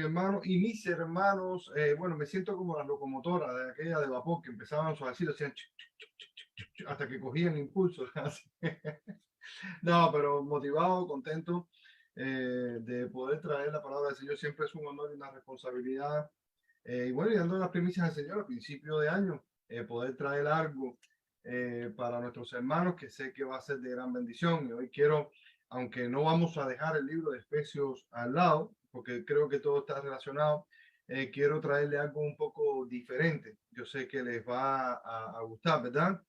hermano y mis hermanos, bueno, me siento como las locomotoras de aquella de vapor que empezaban suavecito, hacían hasta que cogían impulso. No, pero motivado, contento de poder traer la palabra del Señor. Siempre es un honor y una responsabilidad. Y bueno, y dando las primicias al Señor a principio de año, poder traer algo para nuestros hermanos que sé que va a ser de gran bendición. Y hoy quiero, aunque no vamos a dejar el libro de Efesios al lado, porque creo que todo está relacionado, quiero traerle algo un poco diferente. Yo sé que les va a gustar, ¿verdad?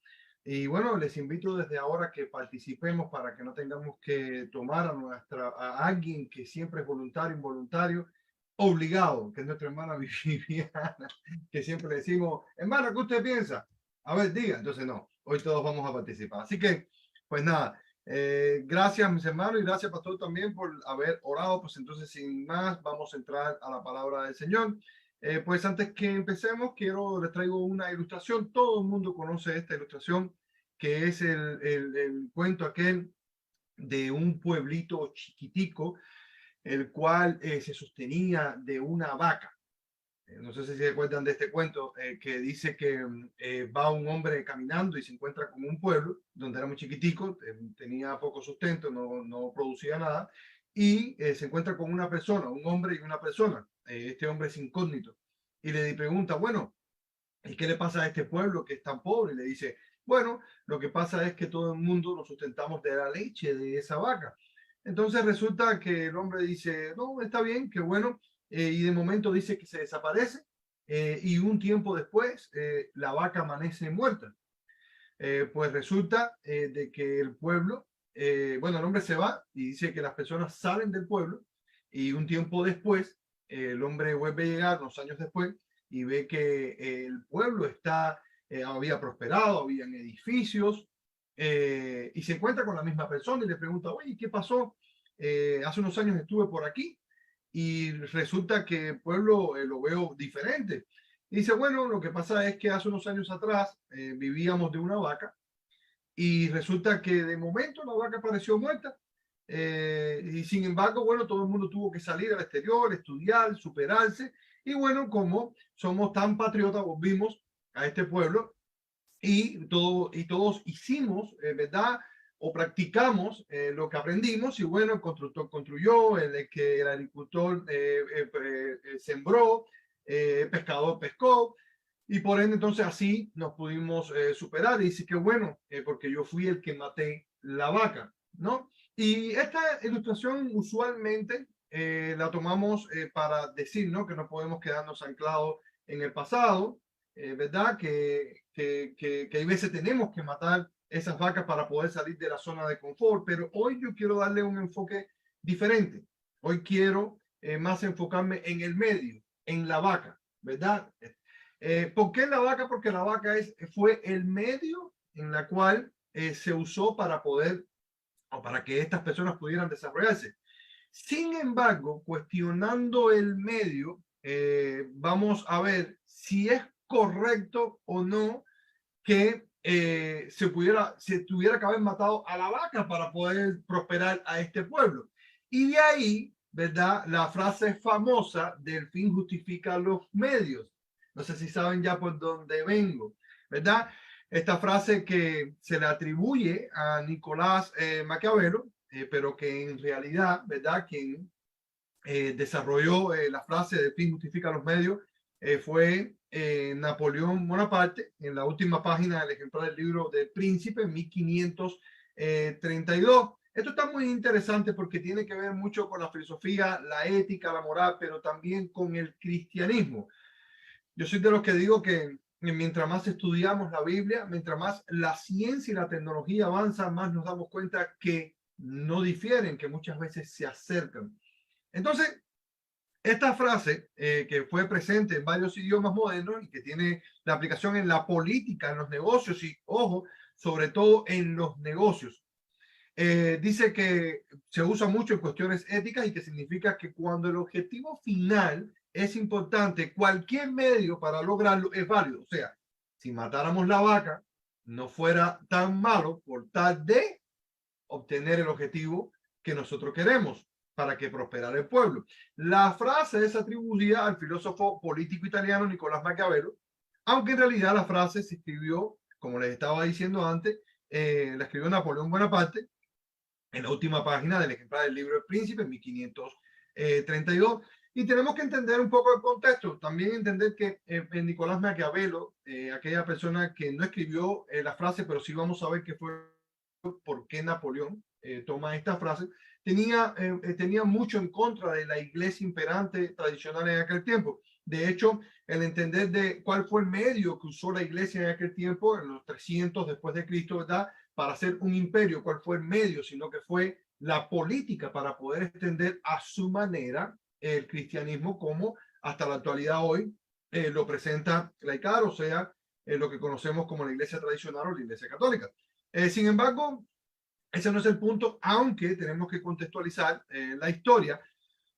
Y bueno, les invito desde ahora que participemos para que no tengamos que tomar a alguien que siempre es voluntario, involuntario, obligado, que es nuestra hermana Viviana, que siempre le decimos, hermana, ¿qué usted piensa? A ver, diga. Entonces, no, hoy todos vamos a participar. Así que, pues nada, gracias mis hermanos y gracias pastor también por haber orado. Pues entonces, sin más, vamos a entrar a la palabra del Señor. Pues antes que empecemos, les traigo una ilustración. Todo el mundo conoce esta ilustración, que es el cuento aquel de un pueblito chiquitico, el cual se sostenía de una vaca. No sé si se acuerdan de este cuento, que dice que va un hombre caminando y se encuentra con un pueblo donde era muy chiquitico, tenía poco sustento, no producía nada, y se encuentra con una persona, un hombre y una persona. Este hombre es incógnito y le pregunta, bueno, ¿y qué le pasa a este pueblo que es tan pobre? Y le dice, bueno, lo que pasa es que todo el mundo nos sustentamos de la leche de esa vaca. Entonces resulta que el hombre dice, no, está bien, qué bueno, y de momento dice que se desaparece, y un tiempo después la vaca amanece muerta. Pues resulta de que el pueblo, bueno, el hombre se va y dice que las personas salen del pueblo y un tiempo después el hombre vuelve a llegar, unos años después, y ve que el pueblo había prosperado, habían edificios, y se encuentra con la misma persona y le pregunta, oye, ¿qué pasó? Hace unos años estuve por aquí y resulta que el pueblo lo veo diferente. Y dice, bueno, lo que pasa es que hace unos años atrás vivíamos de una vaca y resulta que de momento la vaca apareció muerta, y sin embargo, bueno, todo el mundo tuvo que salir al exterior, estudiar, superarse y bueno, como somos tan patriotas, volvimos a este pueblo y todos hicimos, ¿verdad? O practicamos lo que aprendimos y bueno, el constructor construyó, el agricultor sembró, el pescador pescó y por ende entonces así nos pudimos superar y dice que bueno, porque yo fui el que maté la vaca, ¿no? Y esta ilustración usualmente la tomamos para decir, ¿no? Que no podemos quedarnos anclados en el pasado, ¿verdad? Que hay veces tenemos que matar esas vacas para poder salir de la zona de confort, pero hoy yo quiero darle un enfoque diferente. Hoy quiero más enfocarme en el medio, en la vaca, ¿verdad? ¿Por qué la vaca? Porque la vaca fue el medio en la cual se usó para poder o para que estas personas pudieran desarrollarse. Sin embargo, cuestionando el medio, vamos a ver si es correcto o no que se tuviera que haber matado a la vaca para poder prosperar a este pueblo. Y de ahí, ¿verdad? La frase famosa del fin justifica los medios. No sé si saben ya por dónde vengo, ¿verdad? Esta frase que se le atribuye a Nicolás Maquiavelo, pero que en realidad, ¿verdad? Quien desarrolló la frase de fin justifica los medios fue Napoleón Bonaparte en la última página del ejemplar del libro del Príncipe en 1532. Esto está muy interesante porque tiene que ver mucho con la filosofía, la ética, la moral, pero también con el cristianismo. Yo soy de los que digo que mientras más estudiamos la Biblia, mientras más la ciencia y la tecnología avanzan, más nos damos cuenta que no difieren, que muchas veces se acercan. Entonces, esta frase, que fue presente en varios idiomas modernos y que tiene la aplicación en la política, en los negocios y, ojo, sobre todo en los negocios, dice que se usa mucho en cuestiones éticas y que significa que cuando el objetivo final es importante, cualquier medio para lograrlo es válido. O sea, si matáramos la vaca, no fuera tan malo por tal de obtener el objetivo que nosotros queremos. para que prosperara el pueblo. La frase es atribuida al filósofo político italiano Nicolás Maquiavelo, aunque en realidad la frase se escribió, como les estaba diciendo antes, la escribió Napoleón Bonaparte en la última página del ejemplar del libro El Príncipe en 1532. Y tenemos que entender un poco el contexto, también entender que Nicolás Maquiavelo, aquella persona que no escribió la frase, pero sí vamos a ver que fue por qué Napoleón toma esta frase, tenía mucho en contra de la iglesia imperante tradicional en aquel tiempo. De hecho, el entender de cuál fue el medio que usó la iglesia en aquel tiempo, en los 300 después de Cristo, ¿verdad? Para hacer un imperio, cuál fue el medio, sino que fue la política para poder extender a su manera el cristianismo como hasta la actualidad hoy lo presenta laicar, o sea, lo que conocemos como la iglesia tradicional o la iglesia católica. Sin embargo, ese no es el punto, aunque tenemos que contextualizar la historia.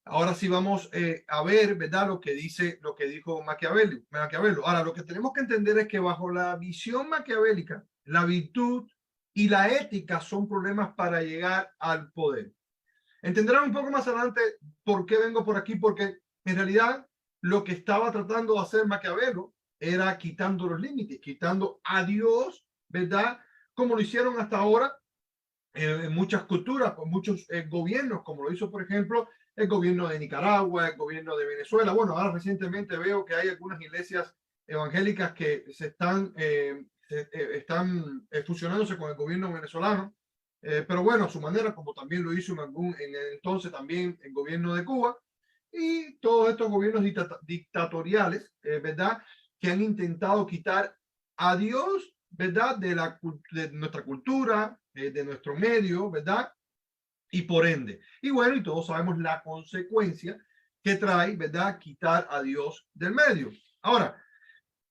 Ahora sí vamos a ver, ¿verdad? Lo que dijo Maquiavelo. Ahora, lo que tenemos que entender es que bajo la visión maquiavélica, la virtud y la ética son problemas para llegar al poder. Entenderán un poco más adelante por qué vengo por aquí, porque en realidad lo que estaba tratando de hacer Maquiavelo era quitando los límites, quitando a Dios, ¿verdad? Como lo hicieron hasta ahora en muchas culturas, con muchos gobiernos, como lo hizo, por ejemplo, el gobierno de Nicaragua, el gobierno de Venezuela. Bueno, ahora recientemente veo que hay algunas iglesias evangélicas que están fusionándose con el gobierno venezolano, pero bueno, a su manera, como también lo hizo en el entonces también el gobierno de Cuba y todos estos gobiernos dictatoriales, ¿verdad? Que han intentado quitar a Dios, ¿verdad? De nuestra cultura, de nuestro medio, ¿verdad? Y por ende. Y bueno, y todos sabemos la consecuencia que trae, ¿verdad? Quitar a Dios del medio. Ahora,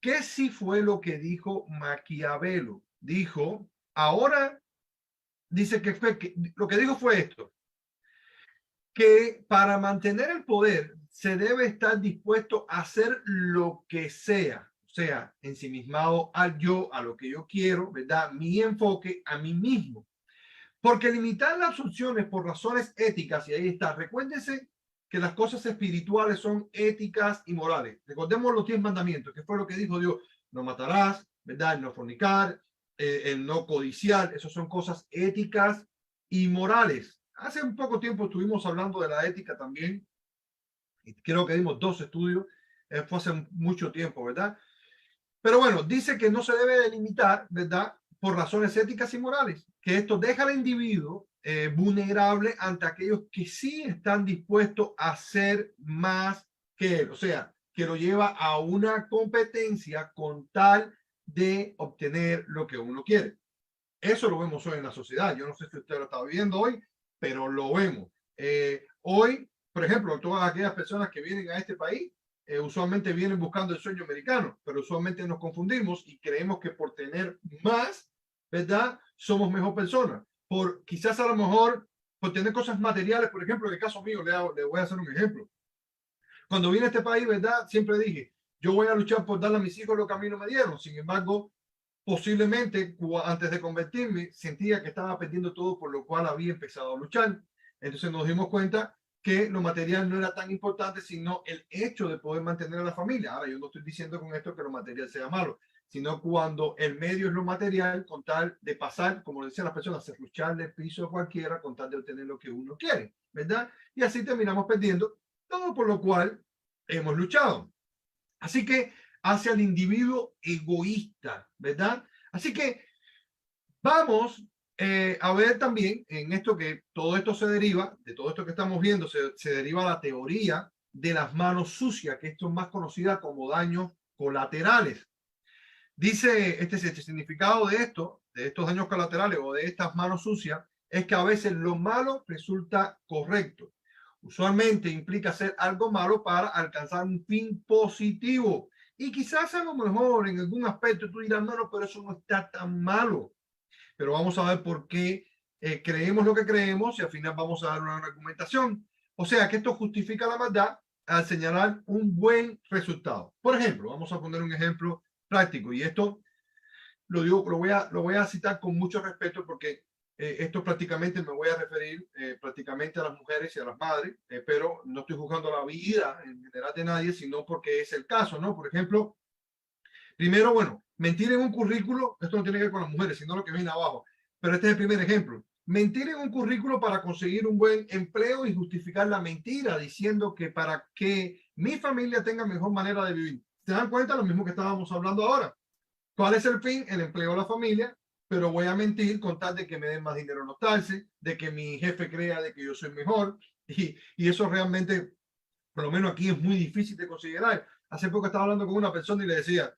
¿qué sí fue lo que dijo Maquiavelo? Dijo, ahora, dice que lo que dijo fue esto, que para mantener el poder se debe estar dispuesto a hacer lo que sea, o sea, ensimismado al yo, a lo que yo quiero, ¿verdad? Mi enfoque a mí mismo. Porque limitar las opciones por razones éticas, y ahí está, recuérdense que las cosas espirituales son éticas y morales. Recordemos los 10 mandamientos, que fue lo que dijo Dios, no matarás, ¿verdad? El no fornicar, el no codiciar, esas son cosas éticas y morales. Hace un poco tiempo estuvimos hablando de la ética también, y creo que dimos 2 estudios, fue hace mucho tiempo, ¿verdad? Pero bueno, dice que no se debe delimitar, ¿verdad? Por razones éticas y morales, que esto deja al individuo vulnerable ante aquellos que sí están dispuestos a hacer más que él, o sea, que lo lleva a una competencia con tal de obtener lo que uno quiere. Eso lo vemos hoy en la sociedad. Yo no sé si usted lo está viendo hoy, pero lo vemos. Hoy, por ejemplo, todas aquellas personas que vienen a este país usualmente vienen buscando el sueño americano, pero usualmente nos confundimos y creemos que por tener más, ¿verdad? Somos mejor personas. Por quizás a lo mejor por tener cosas materiales, por ejemplo, en el caso mío, le voy a hacer un ejemplo. Cuando vine a este país, ¿verdad? Siempre dije, yo voy a luchar por darle a mis hijos lo que a mí no me dieron. Sin embargo, posiblemente antes de convertirme sentía que estaba perdiendo todo, por lo cual había empezado a luchar. Entonces nos dimos cuenta que lo material no era tan importante, sino el hecho de poder mantener a la familia. Ahora, yo no estoy diciendo con esto que lo material sea malo, sino cuando el medio es lo material, con tal de pasar, como decían las personas, lucharle el piso a cualquiera, con tal de obtener lo que uno quiere, ¿verdad? Y así terminamos perdiendo, todo por lo cual hemos luchado. Así que hacia el individuo egoísta, ¿verdad? Así que vamos a ver también en esto que todo esto se deriva, de todo esto que estamos viendo, se deriva la teoría de las manos sucias, que esto es más conocida como daños colaterales. Dice este significado de esto, de estos daños colaterales o de estas manos sucias, es que a veces lo malo resulta correcto. Usualmente implica hacer algo malo para alcanzar un fin positivo. Y quizás a lo mejor en algún aspecto tú dirás, no, pero eso no está tan malo. Pero vamos a ver por qué creemos lo que creemos y al final vamos a dar una argumentación. O sea que esto justifica la maldad al señalar un buen resultado. Por ejemplo, vamos a poner un ejemplo práctico y esto lo voy a citar con mucho respeto porque esto prácticamente me voy a referir prácticamente a las mujeres y a las madres, pero no estoy juzgando la vida en general de nadie, sino porque es el caso, ¿no? Por ejemplo, primero, bueno, mentir en un currículo, esto no tiene que ver con las mujeres, sino lo que viene abajo, pero este es el primer ejemplo. Mentir en un currículo para conseguir un buen empleo y justificar la mentira diciendo que para que mi familia tenga mejor manera de vivir. ¿Se dan cuenta? Lo mismo que estábamos hablando ahora. ¿Cuál es el fin? El empleo de la familia, pero voy a mentir con tal de que me den más dinero en los taxes, de que mi jefe crea de que yo soy mejor y eso realmente, por lo menos aquí es muy difícil de considerar. Hace poco estaba hablando con una persona y le decía,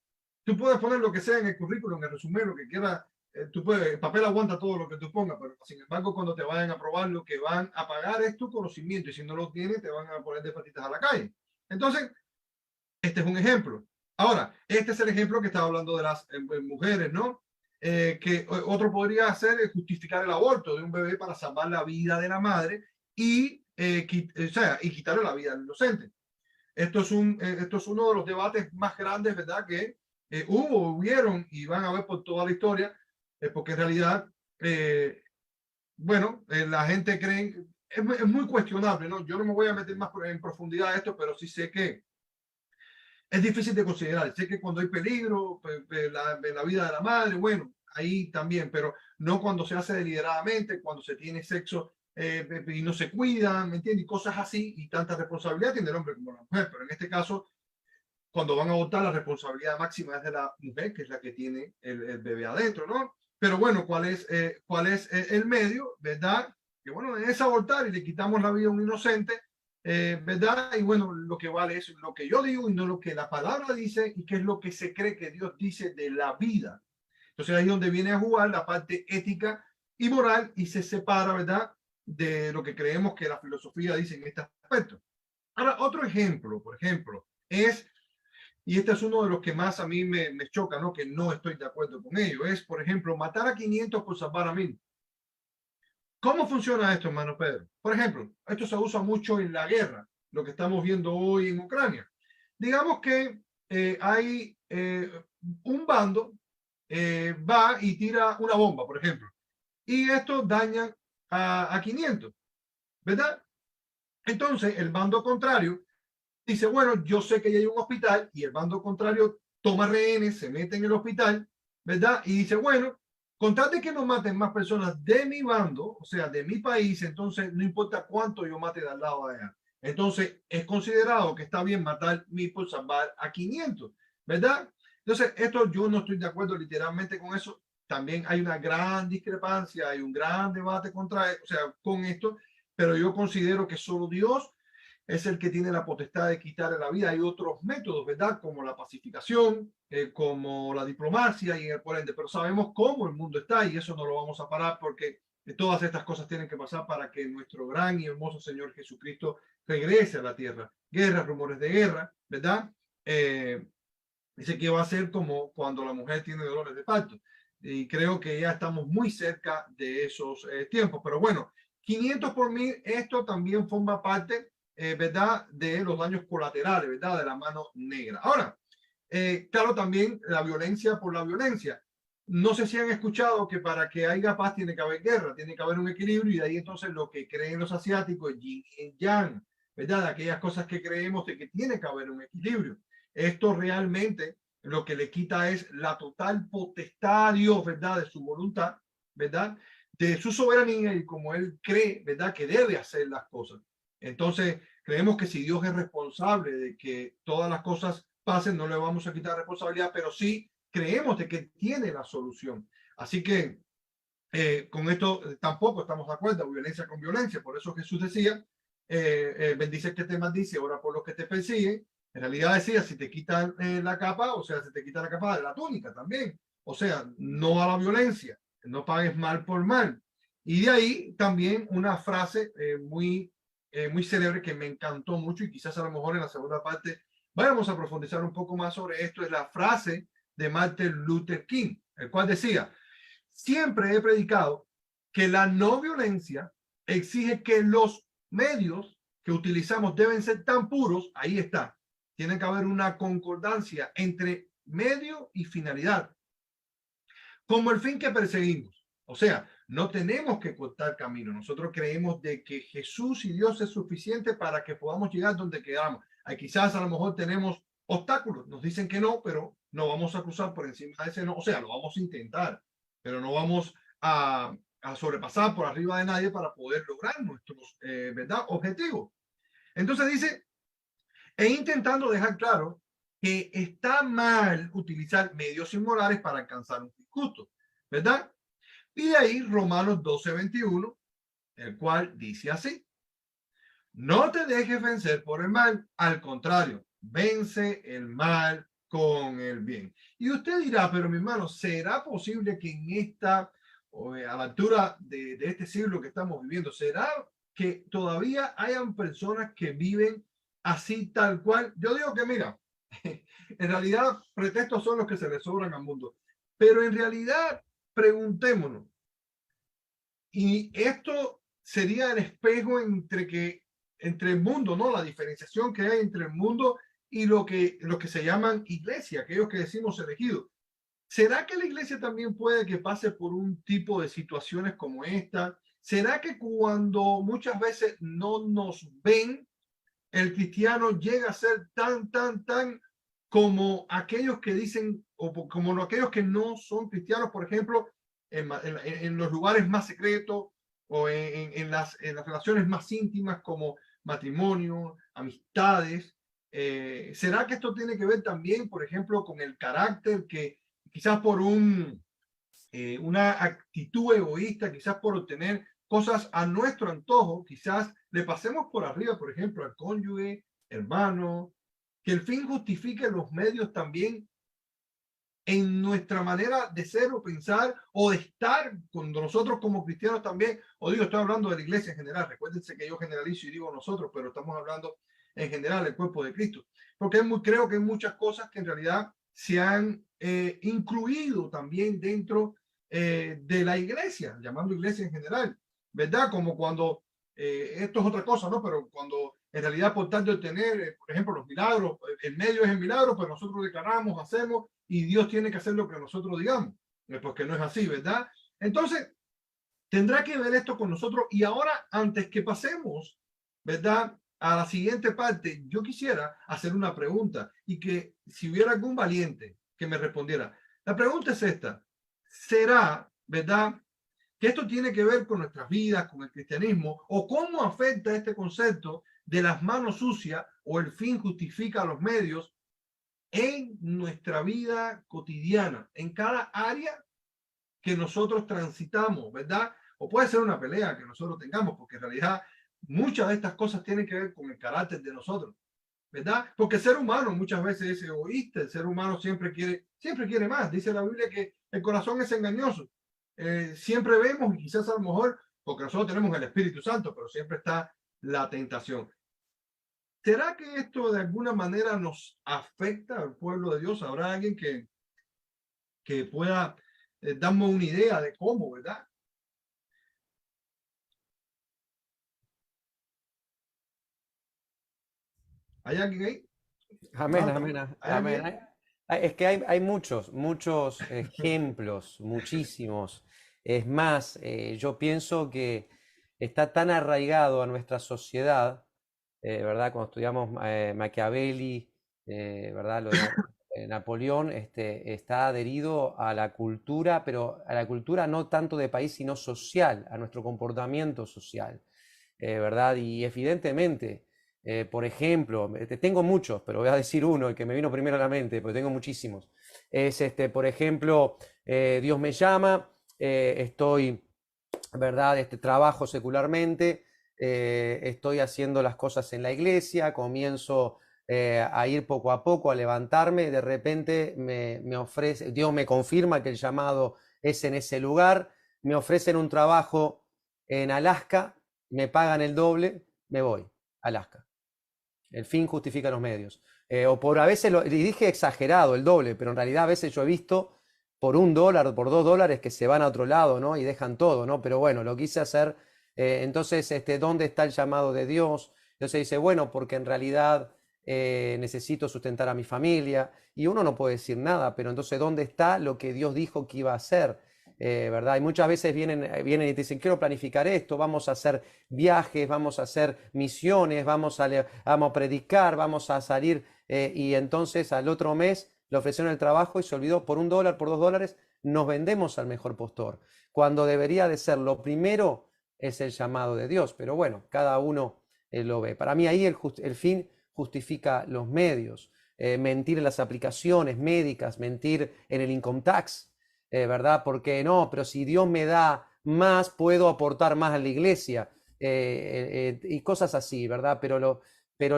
tú puedes poner lo que sea en el currículum, en el resumen, lo que quieras, tú puedes, el papel aguanta todo lo que tú pongas, pero sin embargo cuando te vayan a probar lo que van a pagar es tu conocimiento y si no lo tienes te van a poner de patitas a la calle. Entonces, este es un ejemplo. Ahora, este es el ejemplo que estaba hablando de las mujeres, ¿no? Que otro podría hacer es justificar el aborto de un bebé para salvar la vida de la madre y, o sea, y quitarle la vida al inocente. Esto es uno de los debates más grandes, ¿verdad? Que hubieron y van a haber por toda la historia, porque en realidad, bueno, la gente cree, es muy cuestionable, ¿no? Yo no me voy a meter más en profundidad a esto, pero sí sé que es difícil de considerar. Sé que cuando hay peligro, la vida de la madre, bueno, ahí también, pero no cuando se hace deliberadamente, cuando se tiene sexo y no se cuidan, ¿me entiendes? Y cosas así, y tanta responsabilidad tiene el hombre como la mujer, pero en este caso, cuando van a votar, la responsabilidad máxima es de la mujer, que es la que tiene el bebé adentro, ¿no? Pero bueno, cuál es el medio, verdad? Que bueno, es abortar y le quitamos la vida a un inocente, ¿verdad? Y bueno, lo que vale es lo que yo digo y no lo que la palabra dice y qué es lo que se cree que Dios dice de la vida. Entonces ahí es donde viene a jugar la parte ética y moral y se separa, ¿verdad? De lo que creemos que la filosofía dice en este aspecto. Ahora, otro ejemplo, por ejemplo, es, y este es uno de los que más a mí me choca, ¿no? Que no estoy de acuerdo con ello, es, por ejemplo, matar a 500 por salvar a 1000. ¿Cómo funciona esto, hermano Pedro? Por ejemplo, esto se usa mucho en la guerra, lo que estamos viendo hoy en Ucrania. Digamos que hay un bando, va y tira una bomba, por ejemplo, y esto daña a 500, ¿verdad? Entonces, el bando contrario dice, bueno, yo sé que ya hay un hospital y el bando contrario toma rehenes, se mete en el hospital, ¿verdad? Y dice, bueno, con tal de que no maten más personas de mi bando, o sea, de mi país, entonces no importa cuánto yo mate de al lado de allá. Entonces es considerado que está bien matar mil por salvar a 500, ¿verdad? Entonces, esto yo no estoy de acuerdo literalmente con eso. También hay una gran discrepancia, hay un gran debate contra, o sea, con esto, pero yo considero que solo Dios es el que tiene la potestad de quitar la vida. Hay otros métodos, ¿verdad? Como la pacificación, como la diplomacia y por ende, pero sabemos cómo el mundo está y eso no lo vamos a parar porque todas estas cosas tienen que pasar para que nuestro gran y hermoso Señor Jesucristo regrese a la tierra. Guerra, rumores de guerra, ¿verdad? Dice que va a ser como cuando la mujer tiene dolores de parto. Y creo que ya estamos muy cerca de esos tiempos. Pero bueno, 500 por 1000, esto también forma parte, ¿verdad? De los daños colaterales, ¿verdad? De la mano negra. Ahora, claro, también la violencia por la violencia. No sé si han escuchado que para que haya paz tiene que haber guerra, tiene que haber un equilibrio y de ahí entonces lo que creen los asiáticos, yin y yang, ¿verdad? Aquellas cosas que creemos de que tiene que haber un equilibrio. Esto realmente lo que le quita es la total potestad a Dios, ¿verdad? De su voluntad, ¿verdad? De su soberanía y como Él cree, ¿verdad? Que debe hacer las cosas. Entonces, creemos que si Dios es responsable de que todas las cosas pasen, no le vamos a quitar responsabilidad, pero sí creemos de que tiene la solución. Así que con esto tampoco estamos de acuerdo, violencia con violencia. Por eso Jesús decía, bendice que te maldice, ora por los que te persiguen. En realidad decía, si te quitan la capa, o sea, si te quita la capa de la túnica también. O sea, no a la violencia, no pagues mal por mal. Y de ahí también una frase muy célebre que me encantó mucho y quizás a lo mejor en la segunda parte vayamos a profundizar un poco más sobre esto, es la frase de Martin Luther King, el cual decía, siempre he predicado que la no violencia exige que los medios que utilizamos deben ser tan puros, ahí está, tiene que haber una concordancia entre medio y finalidad, como el fin que perseguimos. O sea, No tenemos que cortar camino. Nosotros creemos de que Jesús y Dios es suficiente para que podamos llegar donde queramos. Quizás a lo mejor tenemos obstáculos, nos dicen que no, pero no vamos a cruzar por encima de ese no. O sea, lo vamos a intentar, pero no vamos a sobrepasar por arriba de nadie para poder lograr nuestros ¿verdad? Objetivos. Entonces dice, e intentando dejar claro que está mal utilizar medios inmorales para alcanzar un fin justo, ¿verdad? Y de ahí Romanos 12:21, el cual dice así: no te dejes vencer por el mal, al contrario, vence el mal con el bien. Y usted dirá, pero mi hermano, ¿será posible que en esta, a la altura de este siglo que estamos viviendo, será que todavía hayan personas que viven así tal cual? Yo digo que mira, en realidad pretextos son los que se le sobran al mundo, pero en realidad preguntémonos, y esto sería el espejo entre el mundo, ¿no? La diferenciación que hay entre el mundo y lo que se llaman iglesia, aquellos que decimos elegidos. ¿Será que la iglesia también puede que pase por un tipo de situaciones como esta? ¿Será que cuando muchas veces no nos ven, el cristiano llega a ser tan como aquellos que dicen, o como aquellos que no son cristianos, por ejemplo, en los lugares más secretos o en las relaciones más íntimas como matrimonio, amistades? ¿Será que esto tiene que ver también, por ejemplo, con el carácter que quizás por una actitud egoísta, quizás por obtener cosas a nuestro antojo, quizás le pasemos por arriba, por ejemplo, al cónyuge, hermano, que el fin justifique los medios también en nuestra manera de ser o pensar o de estar con nosotros como cristianos también? O digo, estoy hablando de la iglesia en general, recuérdense que yo generalizo y digo nosotros, pero estamos hablando en general del cuerpo de Cristo, porque creo que hay muchas cosas que en realidad se han incluido también dentro de la iglesia, llamando iglesia en general, ¿verdad? Como cuando, esto es otra cosa, ¿no? Pero cuando en realidad por tal de obtener, por ejemplo, los milagros, el medio es el milagro, pues nosotros declaramos, hacemos, y Dios tiene que hacer lo que nosotros digamos, porque no es así, ¿verdad? Entonces, tendrá que ver esto con nosotros. Y ahora, antes que pasemos, ¿verdad?, a la siguiente parte, yo quisiera hacer una pregunta y que si hubiera algún valiente que me respondiera. La pregunta es esta: ¿será, verdad, que esto tiene que ver con nuestras vidas, con el cristianismo, o cómo afecta este concepto de las manos sucias o el fin justifica los medios en nuestra vida cotidiana, en cada área que nosotros transitamos, ¿verdad? O puede ser una pelea que nosotros tengamos, porque en realidad muchas de estas cosas tienen que ver con el carácter de nosotros, ¿verdad? Porque el ser humano muchas veces es egoísta, el ser humano siempre quiere más. Dice la Biblia que el corazón es engañoso. Siempre vemos, y quizás a lo mejor, porque nosotros tenemos el Espíritu Santo, pero siempre está la tentación. ¿Será que esto de alguna manera nos afecta al pueblo de Dios? ¿Habrá alguien que pueda darme una idea de cómo, verdad? ¿Hay alguien ahí? Amén, Marta, amén, ¿hay amén. alguien? Es que hay muchos ejemplos, muchísimos. Es más, yo pienso que está tan arraigado a nuestra sociedad, ¿verdad? Cuando estudiamos Machiavelli, ¿verdad? Lo de Napoleón, está adherido a la cultura, pero a la cultura no tanto de país, sino social, a nuestro comportamiento social, ¿verdad? Y evidentemente, por ejemplo, tengo muchos, pero voy a decir uno, el que me vino primero a la mente, porque tengo muchísimos. Es por ejemplo, Dios me llama, estoy, ¿verdad? Trabajo secularmente, estoy haciendo las cosas en la iglesia, comienzo a ir poco a poco, a levantarme, de repente me ofrece, Dios me confirma que el llamado es en ese lugar, me ofrecen un trabajo en Alaska, me pagan el doble, me voy a Alaska. El fin justifica los medios. O por a veces, y dije exagerado, el doble, pero en realidad a veces yo he visto por $1, por $2 que se van a otro lado, ¿no? Y dejan todo, ¿no? Pero bueno, lo quise hacer. Entonces, ¿dónde está el llamado de Dios? Entonces dice, bueno, porque en realidad necesito sustentar a mi familia. Y uno no puede decir nada, pero entonces, ¿dónde está lo que Dios dijo que iba a hacer? ¿verdad? Y muchas veces vienen y te dicen, quiero planificar esto, vamos a hacer viajes, vamos a hacer misiones, vamos a predicar, vamos a salir, y entonces al otro mes le ofrecieron el trabajo y se olvidó por $1, por $2, nos vendemos al mejor postor, cuando debería de ser lo primero es el llamado de Dios, pero bueno, cada uno lo ve. Para mí ahí el fin justifica los medios. Mentir en las aplicaciones médicas, mentir en el income tax, ¿verdad? Porque no, pero si Dios me da más, puedo aportar más a la iglesia, y cosas así, ¿verdad? Pero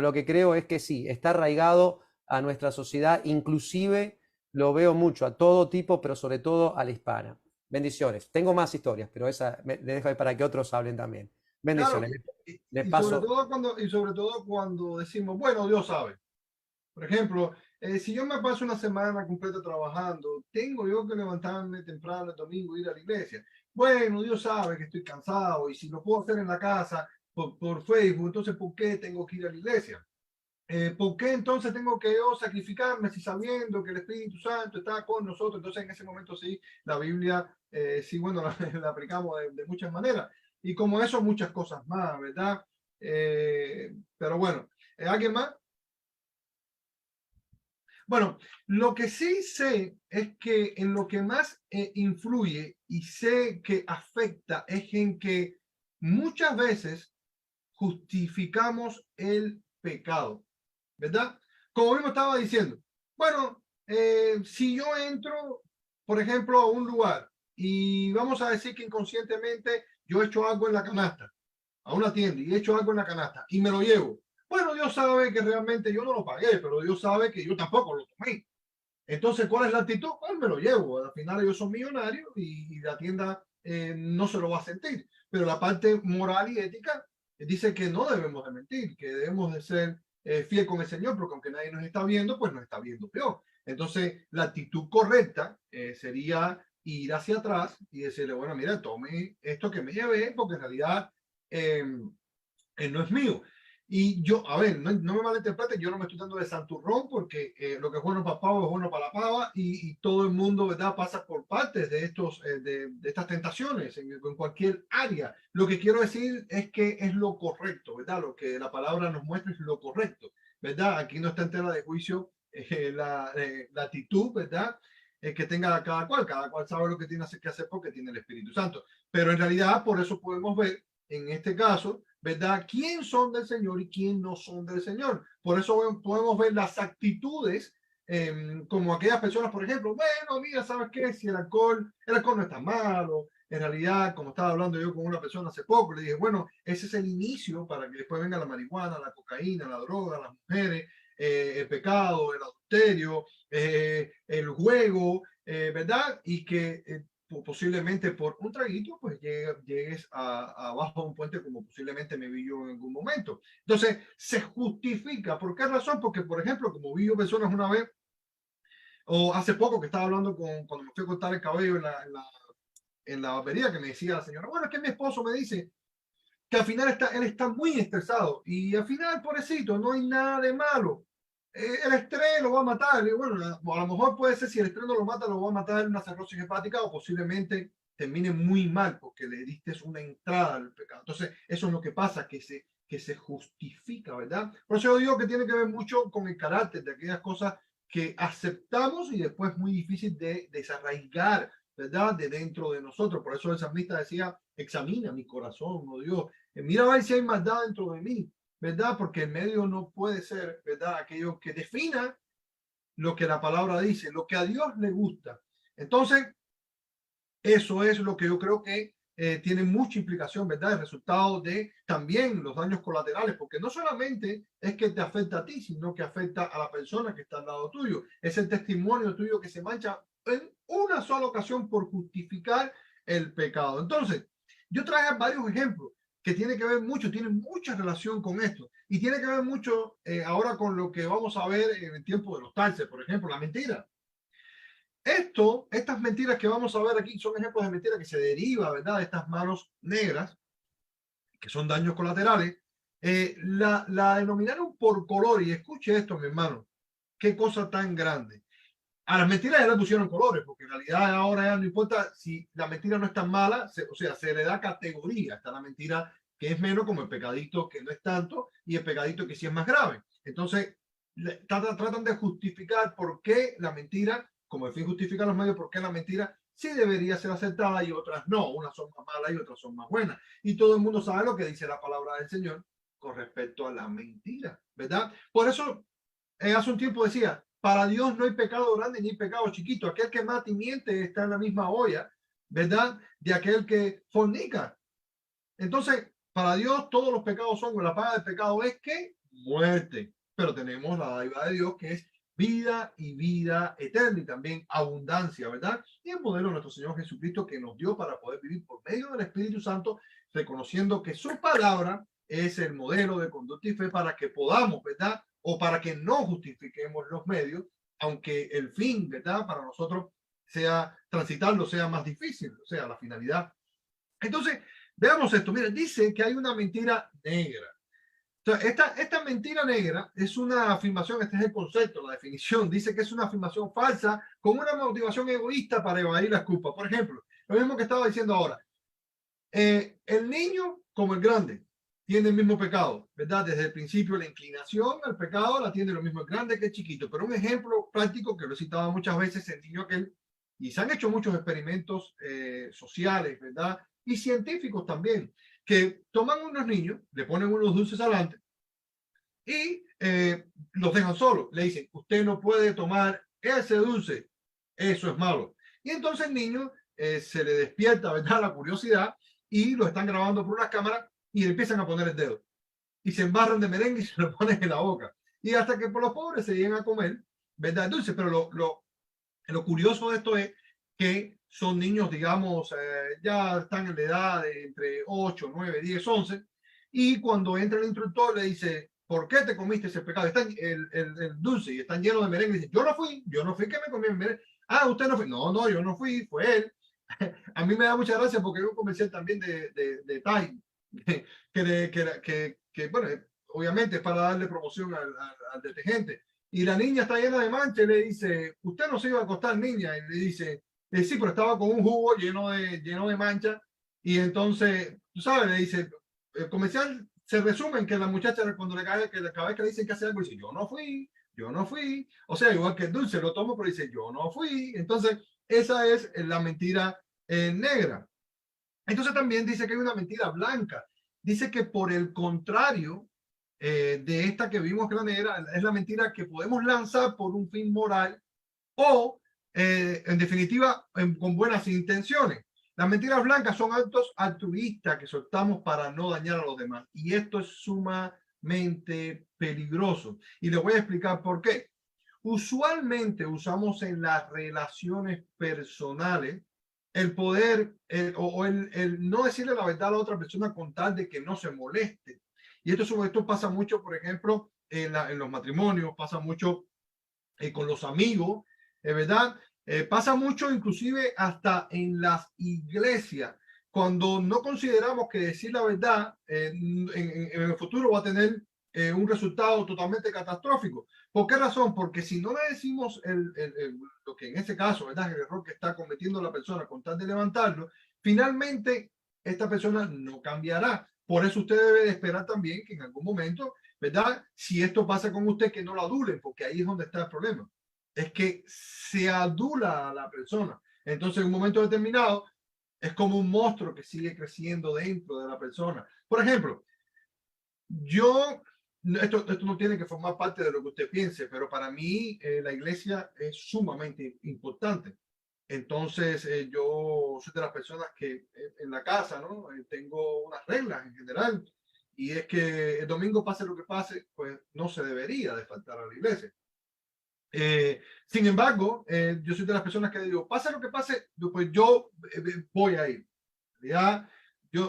lo que creo es que sí, está arraigado a nuestra sociedad, inclusive lo veo mucho a todo tipo, pero sobre todo a la hispana. Bendiciones. Tengo más historias, pero esa le dejo ahí para que otros hablen también. Claro, Bendiciones. Le sobre paso. todo cuando decimos, bueno, Dios sabe. Por ejemplo, si yo me paso una semana completa trabajando, tengo yo que levantarme temprano el domingo e ir a la iglesia. Bueno, Dios sabe que estoy cansado y si lo puedo hacer en la casa por Facebook, entonces ¿por qué tengo que ir a la iglesia? ¿Por qué entonces tengo que yo sacrificarme si sabiendo que el Espíritu Santo está con nosotros? Entonces en ese momento sí, la Biblia, sí, bueno, la aplicamos de muchas maneras. Y como eso, muchas cosas más, ¿verdad? Pero bueno, ¿alguien más? Bueno, lo que sí sé es que en lo que más influye y sé que afecta es en que muchas veces justificamos el pecado, ¿verdad? Como mismo estaba diciendo, bueno, si yo entro, por ejemplo, a un lugar y vamos a decir que inconscientemente yo he hecho algo en la canasta, a una tienda y he hecho algo en la canasta y me lo llevo. Bueno, Dios sabe que realmente yo no lo pagué, pero Dios sabe que yo tampoco lo tomé. Entonces, ¿cuál es la actitud? Pues me lo llevo. Al final ellos son millonarios y la tienda no se lo va a sentir. Pero la parte moral y ética dice que no debemos de mentir, que debemos de ser fiel con el Señor, porque aunque nadie nos está viendo, pues nos está viendo Dios. Entonces, la actitud correcta sería ir hacia atrás y decirle, bueno, mira, tome esto que me llevé, porque en realidad eh, no es mío. Y yo, a ver, no me malinterpreten, yo no me estoy dando de santurrón porque lo que es bueno para pavo es bueno para la pava y todo el mundo, ¿verdad? Pasa por partes de de estas tentaciones en cualquier área. Lo que quiero decir es que es lo correcto, ¿verdad? Lo que la palabra nos muestra es lo correcto, ¿verdad? Aquí no está en tela de juicio la actitud, ¿verdad? Que tenga cada cual sabe lo que tiene que hacer porque tiene el Espíritu Santo. Pero en realidad, por eso podemos ver en este caso, ¿verdad? ¿Quién son del Señor y quién no son del Señor? Por eso podemos ver las actitudes como aquellas personas, por ejemplo, bueno, mira, ¿sabes qué? Si el alcohol no está malo, en realidad, como estaba hablando yo con una persona hace poco, le dije, bueno, ese es el inicio para que después venga la marihuana, la cocaína, la droga, las mujeres, el pecado, el adulterio, el juego, ¿verdad? Y que posiblemente por un traguito, pues llegues abajo de un puente como posiblemente me vi yo en algún momento. Entonces, se justifica. ¿Por qué razón? Porque, por ejemplo, como vi yo personas una vez, o hace poco que estaba hablando cuando me fui a cortar el cabello en la barbería, que me decía la señora, bueno, es que mi esposo me dice que al final él está muy estresado y al final, pobrecito, no hay nada de malo. El estrés lo va a matar. Y bueno, a lo mejor puede ser si el estrés no lo va a matar una cirrosis hepática o posiblemente termine muy mal porque le diste una entrada al pecado. Entonces, eso es lo que pasa, que se justifica, ¿verdad? Por eso yo digo que tiene que ver mucho con el carácter de aquellas cosas que aceptamos y después es muy difícil de desarraigar, ¿verdad? De dentro de nosotros. Por eso el salmista decía, examina mi corazón, oh Dios, mira a ver si hay maldad dentro de mí, ¿verdad? Porque el medio no puede ser, ¿verdad? Aquello que defina lo que la palabra dice, lo que a Dios le gusta. Entonces, eso es lo que yo creo que tiene mucha implicación, ¿verdad? El resultado de también los daños colaterales, porque no solamente es que te afecta a ti, sino que afecta a la persona que está al lado tuyo. Es el testimonio tuyo que se mancha en una sola ocasión por justificar el pecado. Entonces, yo traje varios ejemplos que tienen que ver mucho, tienen mucha relación con esto y tiene que ver mucho ahora con lo que vamos a ver en el tiempo de los talces, por ejemplo, la mentira. Estas mentiras que vamos a ver aquí son ejemplos de mentiras que se deriva, ¿verdad? De estas manos negras, que son daños colaterales. La denominaron por color, y escuche esto, mi hermano, qué cosa tan grande. A las mentiras ya le pusieron colores, porque en realidad ahora ya no importa si la mentira no es tan mala, o sea, se le da categoría. Está la mentira que es menos, como el pecadito que no es tanto, y el pecadito que sí es más grave. Entonces, tratan de justificar por qué la mentira, como el fin justifica los medios, por qué la mentira sí debería ser aceptada y otras no. Unas son más malas y otras son más buenas. Y todo el mundo sabe lo que dice la palabra del Señor con respecto a la mentira, ¿verdad? Por eso, hace un tiempo decía, para Dios no hay pecado grande ni pecado chiquito. Aquel que mata y miente está en la misma olla, ¿verdad? De aquel que fornica. Entonces, para Dios todos los pecados son, la paga del pecado es que muerte. Pero tenemos la dádiva de Dios que es vida y vida eterna y también abundancia, ¿verdad? Y el modelo de nuestro Señor Jesucristo que nos dio para poder vivir por medio del Espíritu Santo, reconociendo que su palabra es el modelo de conducta y fe para que podamos, ¿verdad? O para que no justifiquemos los medios, aunque el fin, ¿verdad? Para nosotros sea transitarlo, sea más difícil, o sea, la finalidad. Entonces, veamos esto. Mira, dice que hay una mentira negra. Entonces, esta mentira negra es una afirmación, este es el concepto, la definición. Dice que es una afirmación falsa con una motivación egoísta para evadir las culpas. Por ejemplo, lo mismo que estaba diciendo ahora. El niño, como el grande, tiene el mismo pecado, ¿verdad? Desde el principio, la inclinación al pecado la tiene lo mismo el grande que el chiquito. Pero un ejemplo práctico que lo he citado muchas veces, el niño aquel, y se han hecho muchos experimentos sociales, ¿verdad? Y científicos también, que toman unos niños, le ponen unos dulces adelante y los dejan solos. Le dicen, usted no puede tomar ese dulce, eso es malo. Y entonces el niño se le despierta, ¿verdad? La curiosidad y lo están grabando por una cámara y le empiezan a poner el dedo. Y se embarran de merengue y se lo ponen en la boca. Y hasta que por los pobres se llegan a comer, ¿verdad? Dulce, pero lo curioso de esto es que son niños, digamos, ya están en la edad de entre 8, 9, 10, 11, y cuando entra el instructor le dice, ¿por qué te comiste ese pecado? Está el dulce y están llenos de merengue. Y dice, yo no fui que me comí el merengue. Ah, usted no fue. No, no, yo no fui, fue él. A mí me da mucha gracia porque hay un comercial también de Tide, bueno, obviamente es para darle promoción al detergente. Y la niña está llena de manchas y le dice, usted no se iba a acostar, niña. Y le dice, sí, pero estaba con un jugo lleno de manchas. Y entonces, tú sabes, le dice, el comercial se resume en que la muchacha cuando le cae, que cada vez que le dicen que hace algo, dice, yo no fui, yo no fui. O sea, igual que el dulce, lo tomo, pero dice, yo no fui. Entonces, esa es la mentira negra. Entonces también dice que hay una mentira blanca. Dice que por el contrario de esta que vimos que la negra es la mentira que podemos lanzar por un fin moral o, en definitiva, con buenas intenciones. Las mentiras blancas son actos altruistas que soltamos para no dañar a los demás. Y esto es sumamente peligroso. Y les voy a explicar por qué. Usualmente usamos en las relaciones personales el poder el no decirle la verdad a la otra persona con tal de que no se moleste. Y esto pasa mucho, por ejemplo, en los matrimonios, pasa mucho con los amigos, ¿verdad? Pasa mucho inclusive hasta en las iglesias, cuando no consideramos que decir la verdad en el futuro va a tener un resultado totalmente catastrófico. ¿Por qué razón? Porque si no le decimos lo que en ese caso, ¿verdad? El error que está cometiendo la persona con tal de levantarlo, finalmente esta persona no cambiará. Por eso usted debe de esperar también que en algún momento, ¿verdad? Si esto pasa con usted, que no lo adulen, porque ahí es donde está el problema. Es que se adula a la persona. Entonces, en un momento determinado, es como un monstruo que sigue creciendo dentro de la persona. Por ejemplo, esto no tiene que formar parte de lo que usted piense, pero para mí la iglesia es sumamente importante. Entonces, yo soy de las personas que en la casa, ¿no? Tengo unas reglas en general, y es que el domingo pase lo que pase, pues no se debería de faltar a la iglesia. Sin embargo, yo soy de las personas que digo, pase lo que pase, pues yo voy a ir. ¿Ya?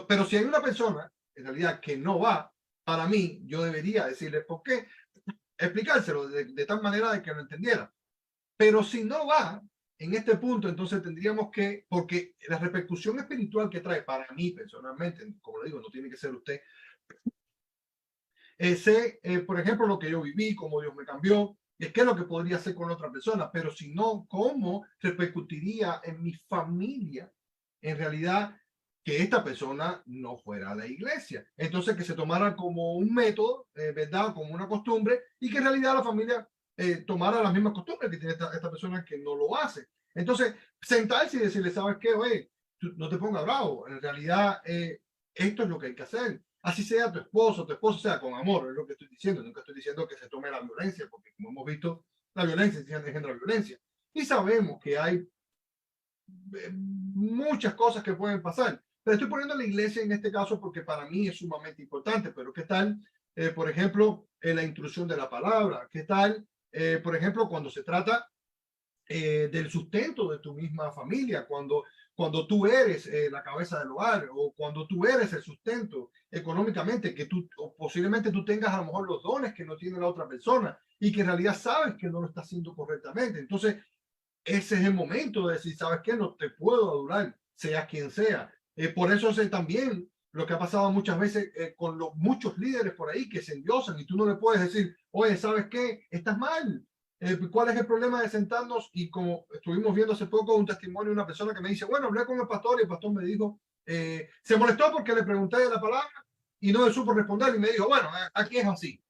Pero si hay una persona, en realidad, que no va, para mí, yo debería decirle por qué, explicárselo de tal manera de que lo entendiera. Pero si no va en este punto, entonces tendríamos que, porque la repercusión espiritual que trae para mí personalmente, como le digo, no tiene que ser usted, sé, por ejemplo, lo que yo viví, cómo Dios me cambió, qué es lo que podría hacer con otra persona, pero si no, ¿cómo repercutiría en mi familia en realidad que esta persona no fuera a la iglesia? Entonces, que se tomara como un método, ¿verdad? Como una costumbre, y que en realidad la familia tomara las mismas costumbres que tiene esta persona que no lo hace. Entonces, sentarse y decirle, ¿sabes qué? Oye, tú no te pongas bravo, en realidad esto es lo que hay que hacer. Así sea tu esposo sea con amor, es lo que estoy diciendo. Nunca estoy diciendo que se tome la violencia, porque como hemos visto, la violencia engendra violencia. Y sabemos que hay muchas cosas que pueden pasar. Pero estoy poniendo la iglesia en este caso porque para mí es sumamente importante. Pero ¿qué tal, por ejemplo, la intrusión de la palabra? ¿Qué tal, por ejemplo, cuando se trata del sustento de tu misma familia, cuando tú eres la cabeza del hogar o cuando tú eres el sustento económicamente, que tú o posiblemente tú tengas a lo mejor los dones que no tiene la otra persona y que en realidad sabes que no lo está haciendo correctamente? Entonces, ese es el momento de decir, ¿sabes qué? No te puedo adorar, sea quien sea. Por eso sé también lo que ha pasado muchas veces con los muchos líderes por ahí que se endiosan y tú no le puedes decir, oye, ¿sabes qué? Estás mal. ¿Cuál es el problema de sentarnos? Y como estuvimos viendo hace poco un testimonio de una persona que me dice, bueno, hablé con el pastor y el pastor me dijo, se molestó porque le pregunté de la palabra y no le supo responder y me dijo, bueno, aquí es así.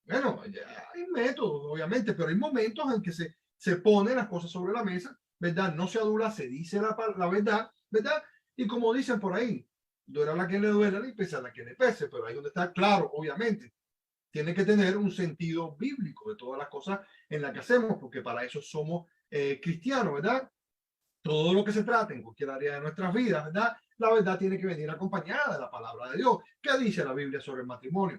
Bueno, hay métodos, obviamente, pero hay momentos en que se ponen las cosas sobre la mesa, ¿verdad? No se adula, se dice la verdad, ¿verdad? Y como dicen por ahí, duela a la que le duela y pese a la que le pese, pero ahí donde está claro, obviamente, tiene que tener un sentido bíblico de todas las cosas en las que hacemos, porque para eso somos cristianos, ¿verdad? Todo lo que se trate en cualquier área de nuestras vidas, ¿verdad? La verdad tiene que venir acompañada de la palabra de Dios. ¿Qué dice la Biblia sobre el matrimonio?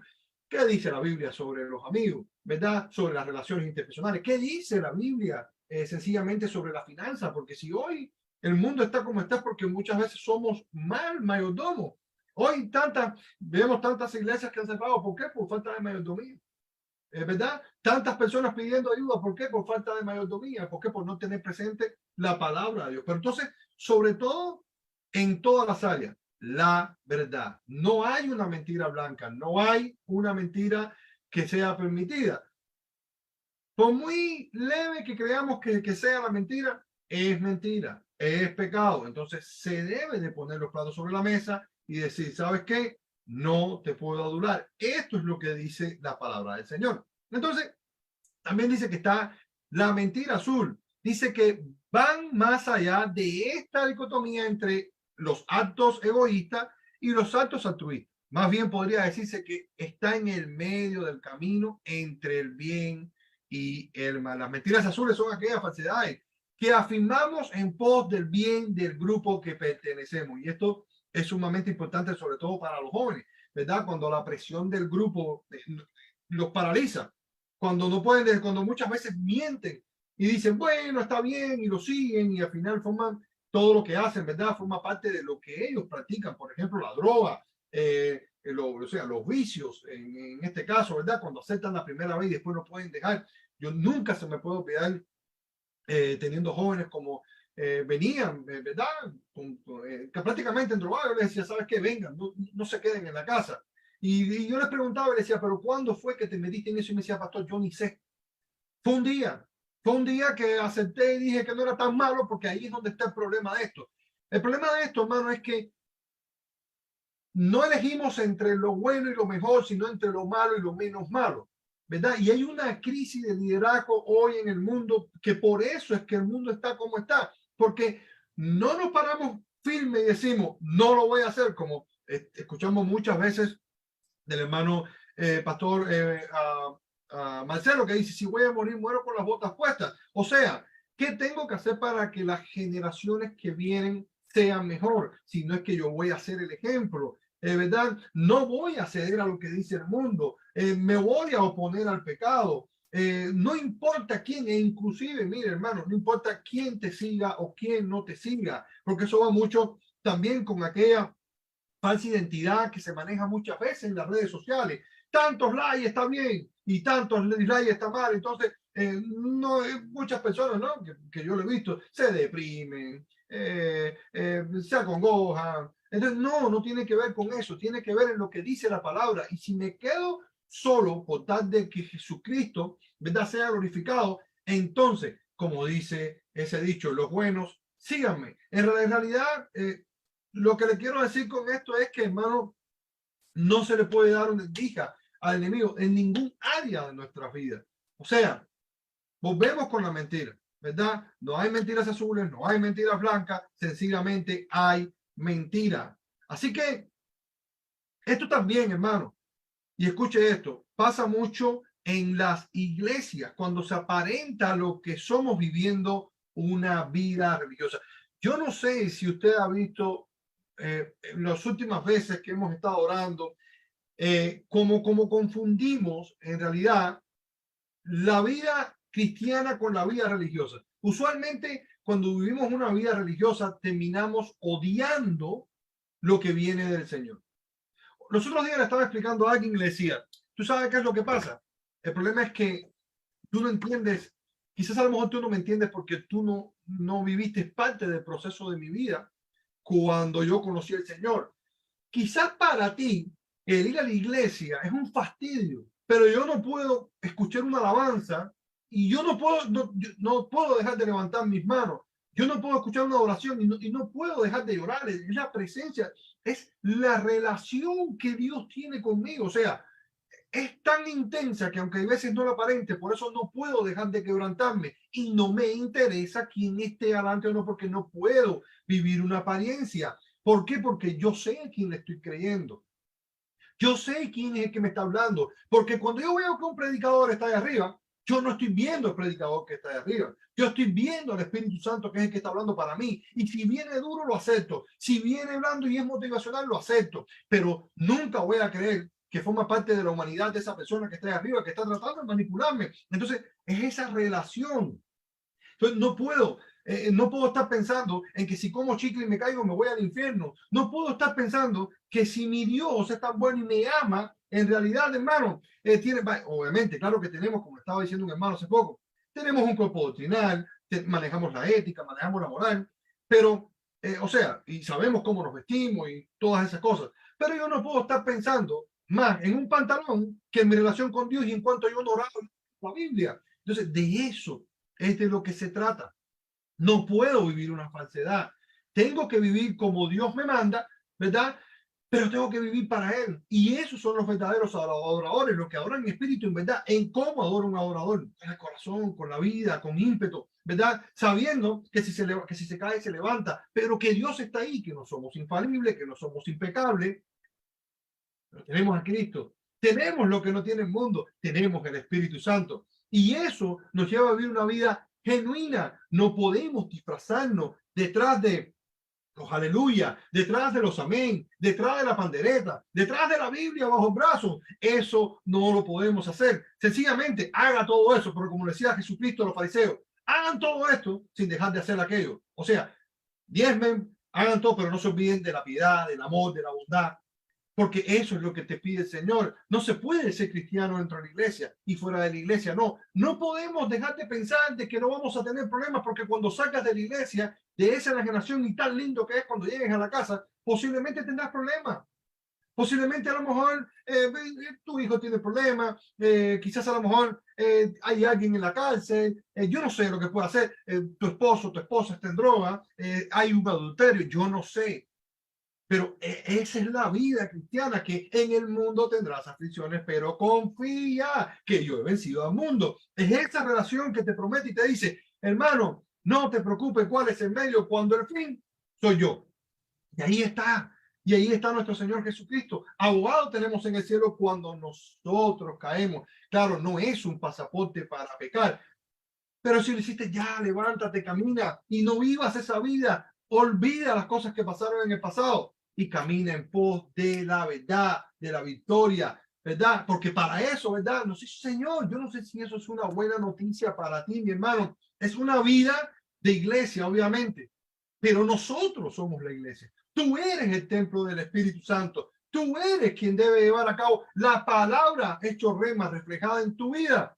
¿Qué dice la Biblia sobre los amigos? ¿Verdad? Sobre las relaciones interpersonales. ¿Qué dice la Biblia sencillamente sobre la finanza? Porque si hoy el mundo está como está, porque muchas veces somos mal mayordomos. Hoy vemos tantas iglesias que han cerrado. ¿Por qué? Por falta de mayordomía. ¿Verdad? Tantas personas pidiendo ayuda, ¿por qué? Por falta de mayordomía, ¿por qué? Por no tener presente la palabra de Dios. Pero entonces, sobre todo, en todas las áreas, la verdad. No hay una mentira blanca, no hay una mentira que sea permitida. Por muy leve que creamos que sea la mentira, es mentira, es pecado. Entonces se debe de poner los platos sobre la mesa y decir, ¿sabes qué? No te puedo adular. Esto es lo que dice la palabra del Señor. Entonces, también dice que está la mentira azul. Dice que van más allá de esta dicotomía entre los actos egoístas y los actos altruistas. Más bien podría decirse que está en el medio del camino entre el bien y el mal. Las mentiras azules son aquellas falsedades que afirmamos en pos del bien del grupo que pertenecemos. Y esto es sumamente importante, sobre todo para los jóvenes, ¿verdad? Cuando la presión del grupo los paraliza, cuando no pueden, cuando muchas veces mienten y dicen, bueno, está bien, y lo siguen, y al final forman todo lo que hacen, ¿verdad? Forma parte de lo que ellos practican, por ejemplo, la droga, o sea, los vicios, en este caso, ¿verdad? Cuando aceptan la primera vez y después no pueden dejar. Yo nunca se me puede olvidar teniendo jóvenes como venían, ¿verdad? Que prácticamente en drogado, yo les decía, ¿sabes qué? Vengan, no se queden en la casa. Y yo les preguntaba, les decía, ¿pero cuándo fue que te metiste en eso? Y me decía, pastor, yo ni sé. Fue un día, fue un día que acepté y dije que no era tan malo, porque ahí es donde está el problema de esto. El problema de esto, hermano, es que no elegimos entre lo bueno y lo mejor, sino entre lo malo y lo menos malo, ¿verdad? Y hay una crisis de liderazgo hoy en el mundo, que por eso es que el mundo está como está, porque no nos paramos firme y decimos, no lo voy a hacer, como escuchamos muchas veces del hermano pastor Marcelo, que dice, si voy a morir, muero con las botas puestas. O sea, ¿qué tengo que hacer para que las generaciones que vienen sean mejor? Si no es que yo voy a ser el ejemplo, ¿verdad? No voy a ceder a lo que dice el mundo, me voy a oponer al pecado. No importa quién, e inclusive, mire hermano, no importa quién te siga o quién no te siga, porque eso va mucho también con aquella falsa identidad que se maneja muchas veces en las redes sociales. Tantos likes está bien y tantos dislikes está mal. Entonces, no, muchas personas, ¿no? Que yo lo he visto, se deprimen, se acongojan. Entonces, no tiene que ver con eso, tiene que ver en lo que dice la palabra. Y si me quedo solo por tal de que Jesucristo, ¿verdad?, sea glorificado. Entonces, como dice ese dicho, los buenos, síganme. En realidad, lo que le quiero decir con esto es que, hermano, no se le puede dar una endija al enemigo en ningún área de nuestra vida. O sea, volvemos con la mentira, ¿verdad? No hay mentiras azules, no hay mentiras blancas, sencillamente hay mentira. Así que esto también, hermano, y escuche esto, pasa mucho en las iglesias cuando se aparenta lo que somos viviendo una vida religiosa. Yo no sé si usted ha visto en las últimas veces que hemos estado orando, como confundimos en realidad la vida cristiana con la vida religiosa. Usualmente, cuando vivimos una vida religiosa, terminamos odiando lo que viene del Señor. Los otros días le estaba explicando a alguien y le decía, ¿tú sabes qué es lo que pasa? El problema es que tú no entiendes, quizás a lo mejor tú no me entiendes porque tú no viviste parte del proceso de mi vida cuando yo conocí al Señor. Quizás para ti el ir a la iglesia es un fastidio, pero yo no puedo escuchar una alabanza y yo no puedo dejar de levantar mis manos. Yo no puedo escuchar una oración y no puedo dejar de llorar. Es la presencia, es la relación que Dios tiene conmigo. O sea, es tan intensa que aunque a veces no lo aparente, por eso no puedo dejar de quebrantarme y no me interesa quién esté adelante o no, porque no puedo vivir una apariencia. ¿Por qué? Porque yo sé a quién le estoy creyendo. Yo sé quién es el que me está hablando. Porque cuando yo veo que un predicador está ahí arriba, yo no estoy viendo al predicador que está ahí arriba. Yo estoy viendo al Espíritu Santo que es el que está hablando para mí. Y si viene duro, lo acepto. Si viene blando y es motivacional, lo acepto. Pero nunca voy a creer que forma parte de la humanidad de esa persona que está ahí arriba, que está tratando de manipularme. Entonces, es esa relación. Entonces, no puedo estar pensando en que si como chicle y me caigo, me voy al infierno. No puedo estar pensando que si mi Dios es tan bueno y me ama, en realidad, hermano, obviamente, claro que tenemos, como estaba diciendo un hermano hace poco, tenemos un cuerpo doctrinal, manejamos la ética, manejamos la moral, pero, o sea, y sabemos cómo nos vestimos y todas esas cosas. Pero yo no puedo estar pensando más en un pantalón que en mi relación con Dios y en cuanto yo no oraba la Biblia. Entonces, de eso es de lo que se trata. No puedo vivir una falsedad. Tengo que vivir como Dios me manda, ¿verdad? Pero tengo que vivir para Él. Y esos son los verdaderos adoradores, los que adoran en espíritu, en verdad, en cómo adora un adorador, con el corazón, con la vida, con ímpetu, ¿verdad? Sabiendo que si se cae, se levanta, pero que Dios está ahí, que no somos infalibles, que no somos impecables, pero tenemos a Cristo. Tenemos lo que no tiene el mundo, tenemos el Espíritu Santo. Y eso nos lleva a vivir una vida genuina. No podemos disfrazarnos detrás de los aleluya, detrás de los amén, detrás de la pandereta, detrás de la Biblia bajo el brazo. Eso no lo podemos hacer. Sencillamente haga todo eso, pero como decía Jesucristo a los fariseos, hagan todo esto sin dejar de hacer aquello. O sea, diezmen, hagan todo, pero no se olviden de la piedad, del amor, de la bondad, porque eso es lo que te pide el Señor. No se puede ser cristiano dentro de la iglesia y fuera de la iglesia. No podemos dejar de pensar de que no vamos a tener problemas, porque cuando salgas de la iglesia, de esa enajenación y tan lindo que es cuando llegues a la casa, posiblemente tendrás problemas. Posiblemente a lo mejor tu hijo tiene problemas, quizás a lo mejor hay alguien en la cárcel, yo no sé lo que puede hacer, tu esposo, tu esposa está en droga, hay un adulterio, yo no sé. Pero esa es la vida cristiana, que en el mundo tendrás aflicciones, pero confía que yo he vencido al mundo. Es esa relación que te promete y te dice, hermano, no te preocupes cuál es el medio, cuando el fin soy yo. Y ahí está. Y ahí está nuestro Señor Jesucristo. Abogado tenemos en el cielo cuando nosotros caemos. Claro, no es un pasaporte para pecar. Pero si lo hiciste ya, levántate, camina y no vivas esa vida. Olvida las cosas que pasaron en el pasado y camina en pos de la verdad, de la victoria, ¿verdad? Porque para eso, ¿verdad? No sé, Señor, yo no sé si eso es una buena noticia para ti, mi hermano. Es una vida de iglesia, obviamente, pero nosotros somos la iglesia. Tú eres el templo del Espíritu Santo. Tú eres quien debe llevar a cabo la palabra hecho rema reflejada en tu vida.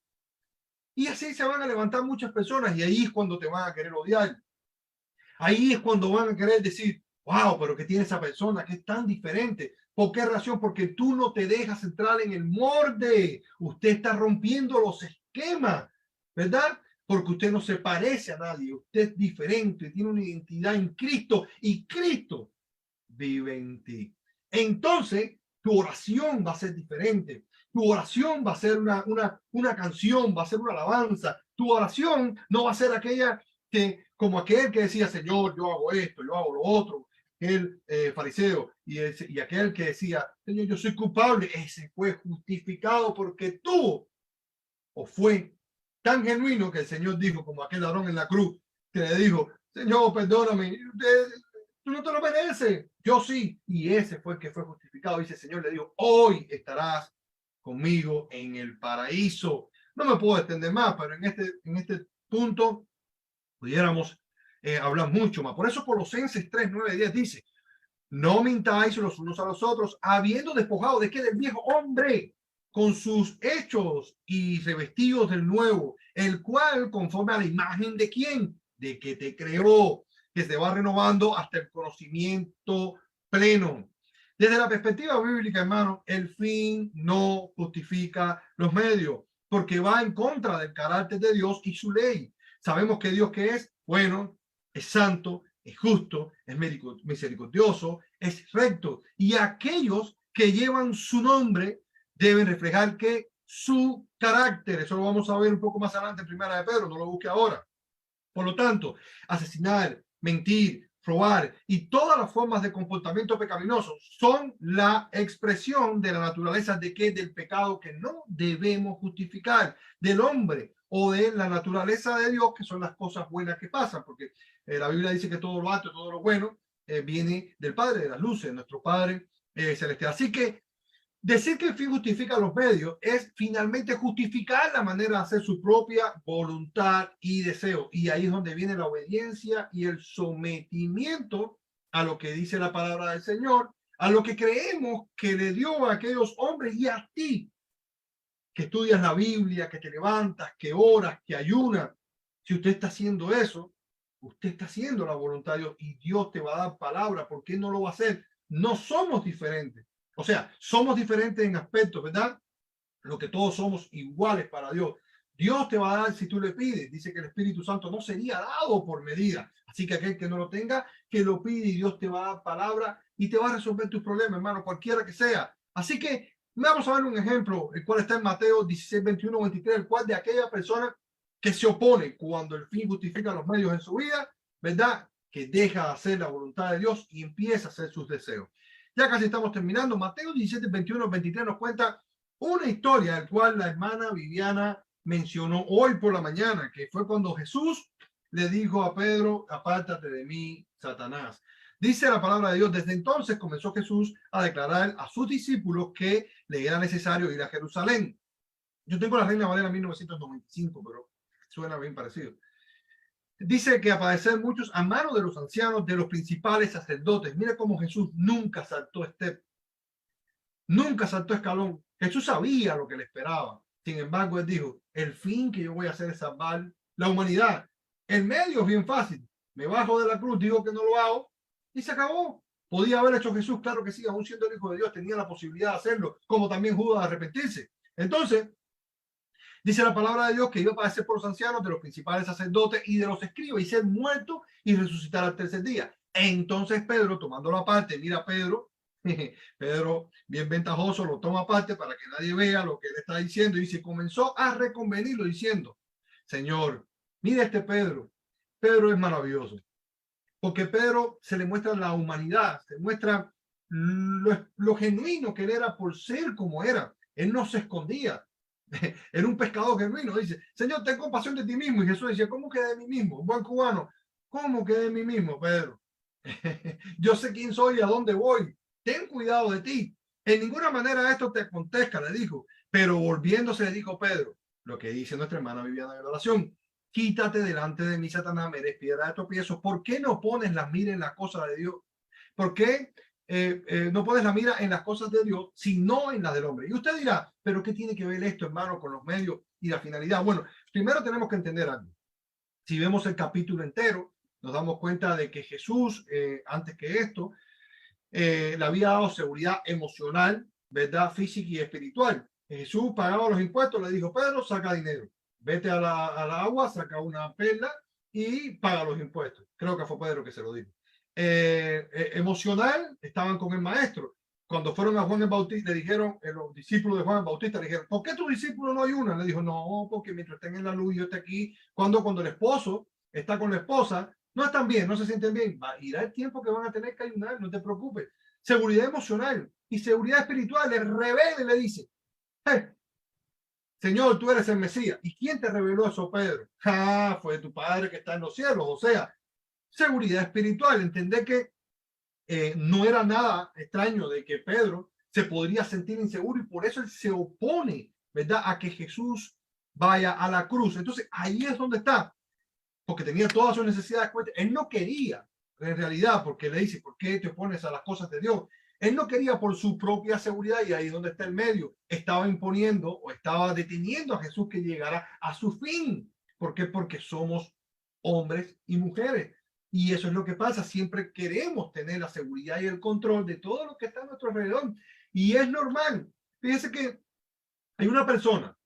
Y así se van a levantar muchas personas y ahí es cuando te van a querer odiar. Ahí es cuando van a querer decir, wow, pero que tiene esa persona que es tan diferente. ¿Por qué razón? Porque tú no te dejas entrar en el molde. Usted está rompiendo los esquemas, ¿verdad? Porque usted no se parece a nadie. Usted es diferente, tiene una identidad en Cristo y Cristo vive en ti. Entonces, tu oración va a ser diferente. Tu oración va a ser una canción, va a ser una alabanza. Tu oración no va a ser aquella que, como aquel que decía, Señor, yo hago esto, yo hago lo otro. El fariseo y aquel que decía, Señor, yo soy culpable. Ese fue justificado porque tuvo o fue tan genuino que el Señor dijo, como aquel ladrón en la cruz, que le dijo, Señor, perdóname, tú no te lo mereces, yo sí. Y ese fue el que fue justificado. Dice el Señor, le dijo, hoy estarás conmigo en el paraíso. No me puedo extender más, pero en este punto pudiéramos hablar mucho más. Por eso Colosenses 3, 9, 10 dice, no mintáis los unos a los otros, habiendo despojado de que del viejo hombre con sus hechos y revestidos del nuevo, el cual conforme a la imagen de quién, de que te creó, que se va renovando hasta el conocimiento pleno. Desde la perspectiva bíblica, hermano, el fin no justifica los medios, porque va en contra del carácter de Dios y su ley. Sabemos que Dios, que es bueno, es santo, es justo, es misericordioso, es recto. Y aquellos que llevan su nombre deben reflejar que su carácter. Eso lo vamos a ver un poco más adelante en Primera de Pedro, no lo busque ahora. Por lo tanto, asesinar, mentir, robar y todas las formas de comportamiento pecaminoso son la expresión de la naturaleza de que del pecado que no debemos justificar del hombre o de la naturaleza de Dios, que son las cosas buenas que pasan, porque la Biblia dice que todo lo alto, todo lo bueno viene del Padre de las luces, nuestro Padre celestial. Así que decir que el fin justifica los medios es finalmente justificar la manera de hacer su propia voluntad y deseo. Y ahí es donde viene la obediencia y el sometimiento a lo que dice la palabra del Señor, a lo que creemos que le dio a aquellos hombres y a ti, que estudias la Biblia, que te levantas, que oras, que ayunas. Si usted está haciendo eso, usted está haciendo la voluntad de Dios y Dios te va a dar palabra. ¿Por qué no lo va a hacer? No somos diferentes. O sea, somos diferentes en aspectos, ¿verdad? Lo que todos somos iguales para Dios. Dios te va a dar si tú le pides. Dice que el Espíritu Santo no sería dado por medida. Así que aquel que no lo tenga, que lo pide y Dios te va a dar palabra y te va a resolver tus problemas, hermano, cualquiera que sea. Así que vamos a ver un ejemplo, el cual está en Mateo 16, 21, 23, el cual de aquella persona que se opone cuando el fin justifica los medios en su vida, ¿verdad? Que deja de hacer la voluntad de Dios y empieza a hacer sus deseos. Ya casi estamos terminando. Mateo 17, 21, 23 nos cuenta una historia del cual la hermana Viviana mencionó hoy por la mañana, que fue cuando Jesús le dijo a Pedro, apártate de mí, Satanás. Dice la palabra de Dios, desde entonces comenzó Jesús a declarar a sus discípulos que le era necesario ir a Jerusalén. Yo tengo la Reina Valera 1995, pero suena bien parecido. Dice que a padecer muchos a manos de los ancianos, de los principales sacerdotes. Mire cómo Jesús nunca saltó nunca saltó escalón. Jesús sabía lo que le esperaba. Sin embargo, él dijo, el fin que yo voy a hacer es salvar la humanidad. El medio es bien fácil. Me bajo de la cruz, digo que no lo hago y se acabó. Podía haber hecho Jesús, claro que sí, aún siendo el Hijo de Dios, tenía la posibilidad de hacerlo, como también Judas de arrepentirse. Entonces, dice la palabra de Dios que iba a padecer por los ancianos, de los principales sacerdotes y de los escribas y ser muerto y resucitar al tercer día. Entonces Pedro, tomando la parte, mira Pedro, Pedro, bien ventajoso, lo toma aparte para que nadie vea lo que él está diciendo y se comenzó a reconvenirlo diciendo, Señor, mira este Pedro. Pedro es maravilloso, porque Pedro se le muestra la humanidad, se muestra lo genuino que él era por ser como era. Él no se escondía. Era un pescador genuino. Dice, Señor, ten compasión de ti mismo. Y Jesús decía, ¿cómo que de mí mismo? Un buen cubano, ¿cómo que de mí mismo, Pedro? Yo sé quién soy y a dónde voy. Ten cuidado de ti. En ninguna manera esto te acontezca, le dijo. Pero volviéndose le dijo Pedro, lo que dice nuestra hermana Viviana de oración, quítate delante de mí, Satanás, me eres piedra de tropiezo. ¿Por qué no pones la mira en las cosas de Dios? ¿Por qué no pones la mira en las cosas de Dios, sino en las del hombre? Y usted dirá, ¿pero qué tiene que ver esto, hermano, con los medios y la finalidad? Bueno, primero tenemos que entender algo. Si vemos el capítulo entero, nos damos cuenta de que Jesús, antes que esto, le había dado seguridad emocional, ¿verdad? Física y espiritual. Jesús pagaba los impuestos, le dijo, Pedro, saca dinero, vete a la agua, saca una perla y paga los impuestos. Creo que fue Pedro que se lo dijo. Emocional, estaban con el maestro. Cuando fueron a Juan el Bautista, le dijeron, los discípulos de Juan el Bautista le dijeron, ¿por qué tus discípulos no ayunan? Le dijo, no, porque mientras estén en la luz, yo estoy aquí. Cuando el esposo está con la esposa, no están bien, no se sienten bien. Irá el tiempo que van a tener que ayunar, no te preocupes. Seguridad emocional y seguridad espiritual. El rebelde le dice, hey, Señor, tú eres el Mesías. ¿Y quién te reveló eso, Pedro? Fue tu Padre que está en los cielos. O sea, seguridad espiritual. Entender que no era nada extraño de que Pedro se podría sentir inseguro y por eso él se opone, ¿verdad?, a que Jesús vaya a la cruz. Entonces ahí es donde está, porque tenía todas sus necesidades. Él no quería, en realidad, porque le dice, ¿por qué te opones a las cosas de Dios? Él no quería por su propia seguridad, y ahí es donde está el medio. Estaba imponiendo o estaba deteniendo a Jesús que llegara a su fin. ¿Por qué? Porque somos hombres y mujeres. Y eso es lo que pasa. Siempre queremos tener la seguridad y el control de todo lo que está a nuestro alrededor. Y es normal. Fíjense que hay una persona,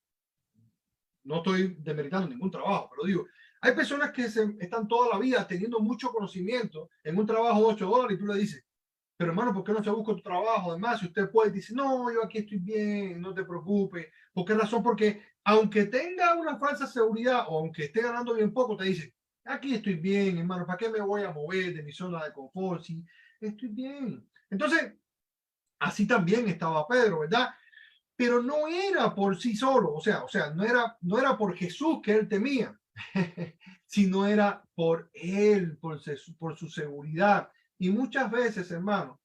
no estoy demeritando ningún trabajo, pero digo, hay personas que están toda la vida teniendo mucho conocimiento en un trabajo de $8 y tú le dices, pero hermano, ¿por qué no se busca tu trabajo? Además, si usted puede, dice, no, yo aquí estoy bien, no te preocupes. ¿Por qué razón? Porque aunque tenga una falsa seguridad o aunque esté ganando bien poco, te dice, aquí estoy bien, hermano, ¿para qué me voy a mover de mi zona de confort? Sí, estoy bien. Entonces, así también estaba Pedro, ¿verdad? Pero no era por sí solo, o sea, no era por Jesús que él temía, sino era por él, por su seguridad. Y muchas veces, hermano,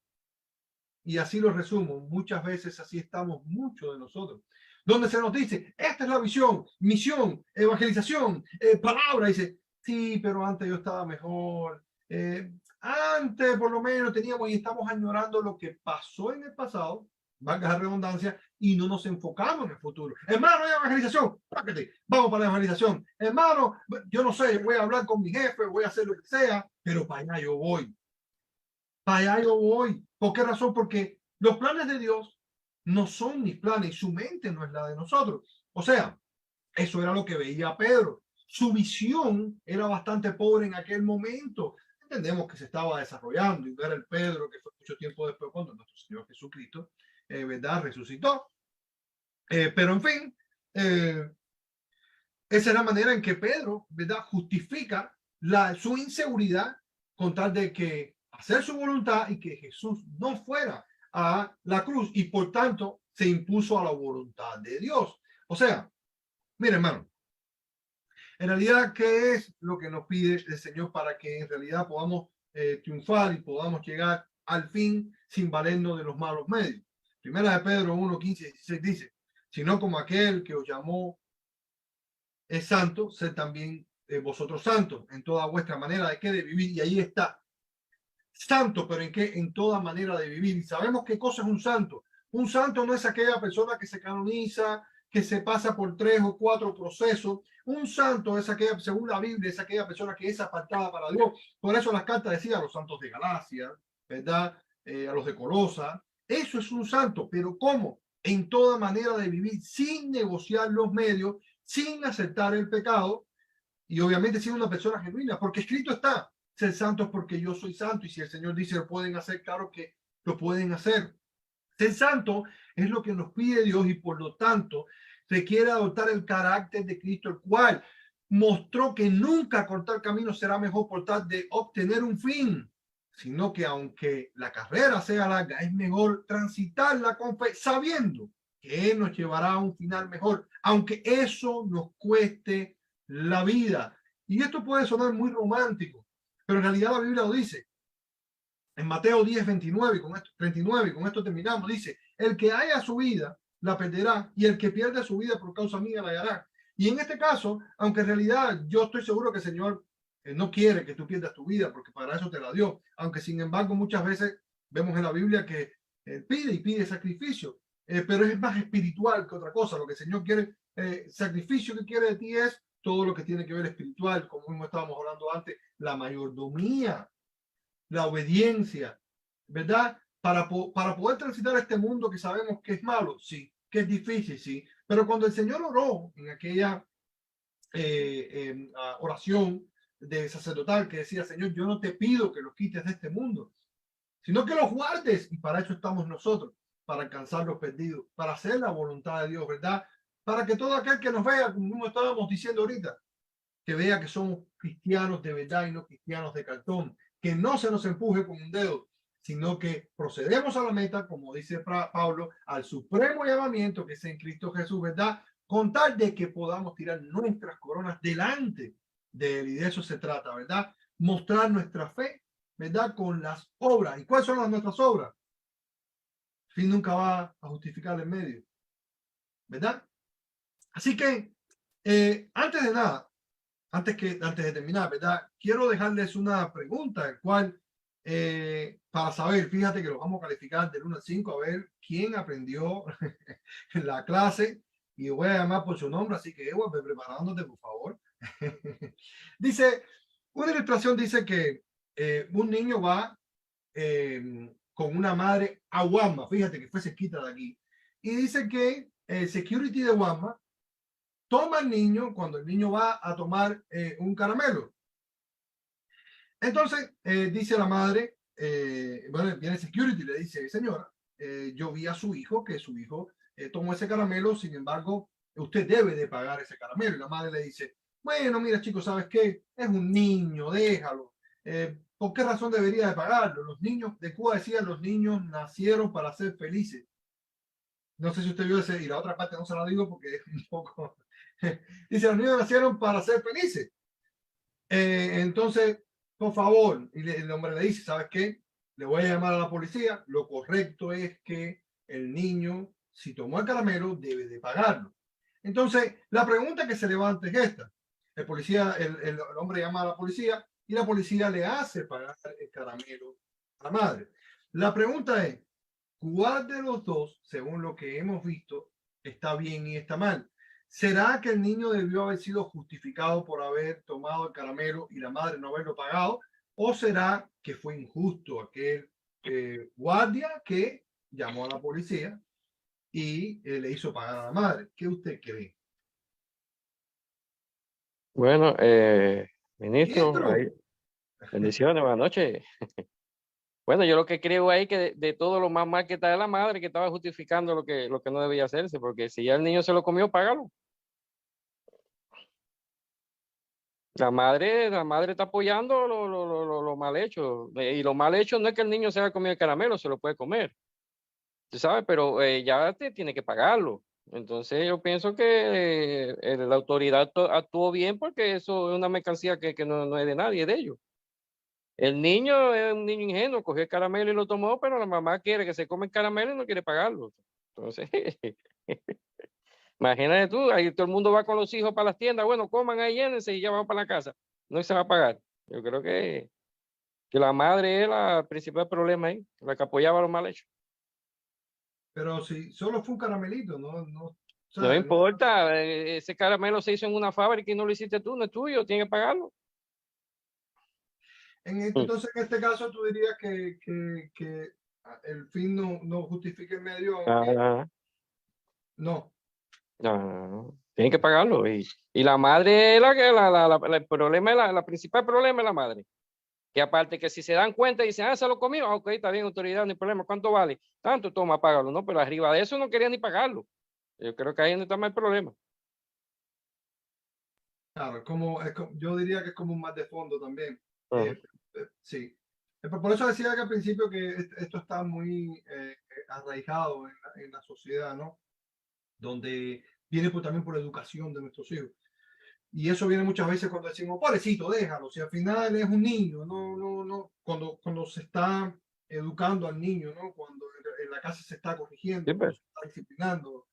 y así lo resumo, muchas veces así estamos muchos de nosotros, donde se nos dice, esta es la visión, misión, evangelización, palabra, dice, sí, pero antes yo estaba mejor, antes por lo menos teníamos y estamos añorando lo que pasó en el pasado, valga la redundancia, y no nos enfocamos en el futuro. Hermano, hay evangelización, vamos para la evangelización. Hermano, yo no sé, voy a hablar con mi jefe, voy a hacer lo que sea, pero para allá yo voy. Para allá yo voy. ¿Por qué razón? Porque los planes de Dios no son mis planes y su mente no es la de nosotros. O sea, eso era lo que veía Pedro. Su visión era bastante pobre en aquel momento. Entendemos que se estaba desarrollando y no era el Pedro que fue mucho tiempo después cuando nuestro Señor Jesucristo, ¿verdad?, resucitó. Pero en fin, esa es la manera en que Pedro, ¿verdad?, justifica su inseguridad con tal de que hacer su voluntad y que Jesús no fuera a la cruz y por tanto se impuso a la voluntad de Dios. O sea, mire, hermano, en realidad, ¿qué es lo que nos pide el Señor para que en realidad podamos triunfar y podamos llegar al fin sin valernos de los malos medios? Primera de Pedro 1, 15 y 16 dice, sino como aquel que os llamó es santo, sed también vosotros santos en toda vuestra manera de qué, de vivir. Y ahí está, santo, pero en qué, en toda manera de vivir. Y sabemos qué cosa es un santo. Un santo no es aquella persona que se canoniza, que se pasa por 3 o 4 procesos. Un santo es aquella, según la Biblia, es aquella persona que es apartada para Dios. Por eso las cartas decían a los santos de Galacia, ¿verdad? A los de Colosa. Eso es un santo, pero ¿cómo? En toda manera de vivir, sin negociar los medios, sin aceptar el pecado y obviamente siendo una persona genuina, porque escrito está, ser santos porque yo soy santo, y si el Señor dice lo pueden hacer, claro que lo pueden hacer. Ser santo es lo que nos pide Dios y por lo tanto requiere adoptar el carácter de Cristo, el cual mostró que nunca cortar camino será mejor por tal de obtener un fin, sino que aunque la carrera sea larga, es mejor transitarla con fe, sabiendo que Él nos llevará a un final mejor, aunque eso nos cueste la vida. Y esto puede sonar muy romántico, pero en realidad la Biblia lo dice. En Mateo 10, 29, con esto, 39, con esto terminamos, dice, el que haya su vida, la perderá, y el que pierda su vida por causa mía, la hallará. Y en este caso, aunque en realidad yo estoy seguro que el Señor no quiere que tú pierdas tu vida, porque para eso te la dio, aunque sin embargo muchas veces vemos en la Biblia que pide y pide sacrificio, pero es más espiritual que otra cosa. Lo que el Señor quiere, sacrificio que quiere de ti es todo lo que tiene que ver espiritual, como mismo estábamos hablando antes, la mayordomía, la obediencia, ¿verdad? para poder transitar este mundo que sabemos que es malo, sí, que es difícil, sí. Pero cuando el Señor oró en aquella oración de sacerdotal que decía, Señor, yo no te pido que los quites de este mundo, sino que los guardes. Y para eso estamos nosotros, para alcanzar los perdidos, para hacer la voluntad de Dios, ¿verdad? Para que todo aquel que nos vea, como estábamos diciendo ahorita, que vea que somos cristianos de verdad y no cristianos de cartón, que no se nos empuje con un dedo, sino que procedemos a la meta, como dice Pablo, al supremo llamamiento que es en Cristo Jesús, ¿verdad? Con tal de que podamos tirar nuestras coronas delante de Él, y de eso se trata, ¿verdad? Mostrar nuestra fe, ¿verdad? Con las obras. ¿Y cuáles son nuestras obras? Fin nunca va a justificar el medio, ¿verdad? Así que, antes de nada, antes de terminar, ¿verdad? Quiero dejarles una pregunta, el cual, para saber, fíjate que lo vamos a calificar del 1 al 5, a ver quién aprendió en la clase, y voy a llamar por su nombre, así que Ewa, ve preparándote, por favor. Dice, una ilustración dice que un niño va con una madre a Walmart, fíjate que fue cerquita de aquí, y dice que el security de Walmart toma al niño cuando el niño va a tomar un caramelo. Entonces, dice la madre, bueno, viene security y le dice, señora, yo vi a su hijo, que su hijo tomó ese caramelo, sin embargo, usted debe de pagar ese caramelo. Y la madre le dice, bueno, mira, chico, ¿sabes qué? Es un niño, déjalo. ¿Por qué razón debería de pagarlo? Los niños, de Cuba decía, los niños nacieron para ser felices. No sé si usted vio ese, y la otra parte no se la digo porque es un poco... Dice, los niños nacieron para ser felices. Entonces, por favor, y el hombre le dice, ¿sabes qué? Le voy a llamar a la policía. Lo correcto es que el niño, si tomó el caramelo, debe de pagarlo. Entonces, la pregunta que se levanta es esta. El policía, el hombre llama a la policía y la policía le hace pagar el caramelo a la madre. La pregunta es, ¿cuál de los dos, según lo que hemos visto, está bien y está mal? ¿Será que el niño debió haber sido justificado por haber tomado el caramelo y la madre no haberlo pagado? ¿O será que fue injusto aquel guardia que llamó a la policía y le hizo pagar a la madre? ¿Qué usted cree? Bueno, ministro, Ministro, ahí, bendiciones, buenas noches. Bueno, yo lo que creo ahí que de todo lo más mal que está de la madre, que estaba justificando lo que no debía hacerse, porque si ya el niño se lo comió, págalo. La madre está apoyando lo mal hecho. Y lo mal hecho no es que el niño se haya comido el caramelo, se lo puede comer, tú sabes, pero ya te tiene que pagarlo. Entonces yo pienso que la autoridad actuó bien porque eso es una mercancía que no es de nadie, es de ellos. El niño es un niño ingenuo, cogió el caramelo y lo tomó, pero la mamá quiere que se come el caramelo y no quiere pagarlo. Entonces, imagínate tú, ahí todo el mundo va con los hijos para las tiendas, bueno, coman ahí, llénense y ya van para la casa. No se va a pagar. Yo creo que la madre es el principal problema ahí, la que apoyaba lo mal hecho. pero si solo fue un caramelito, o No sea, importa, ese caramelo se hizo en una fábrica y no lo hiciste tú, no es tuyo, tienes que pagarlo. Mm. entonces en este caso tú dirías que el fin no justifica el medio, aunque Ah, no. no, tienen que pagarlo. Y la madre es el problema, es la principal problema es la madre. Que aparte que si se dan cuenta y dicen, se lo comió, ok, está bien, autoridad, no hay problema, ¿cuánto vale? Tanto, toma, págalo, ¿no? Pero arriba de eso no quería ni pagarlo. Yo creo que ahí es donde está más el problema. Claro, yo diría que es como un más de fondo también. Ujú. Sí. Por eso decía que al principio que esto está muy arraigado en la sociedad, ¿no? Donde viene también por la educación de nuestros hijos. Y eso viene muchas veces cuando decimos, pobrecito, déjalo, si al final es un niño, no. Cuando se está educando al niño, ¿no? Cuando en la casa se está Sí, corrigiendo, cuando se está disciplinando.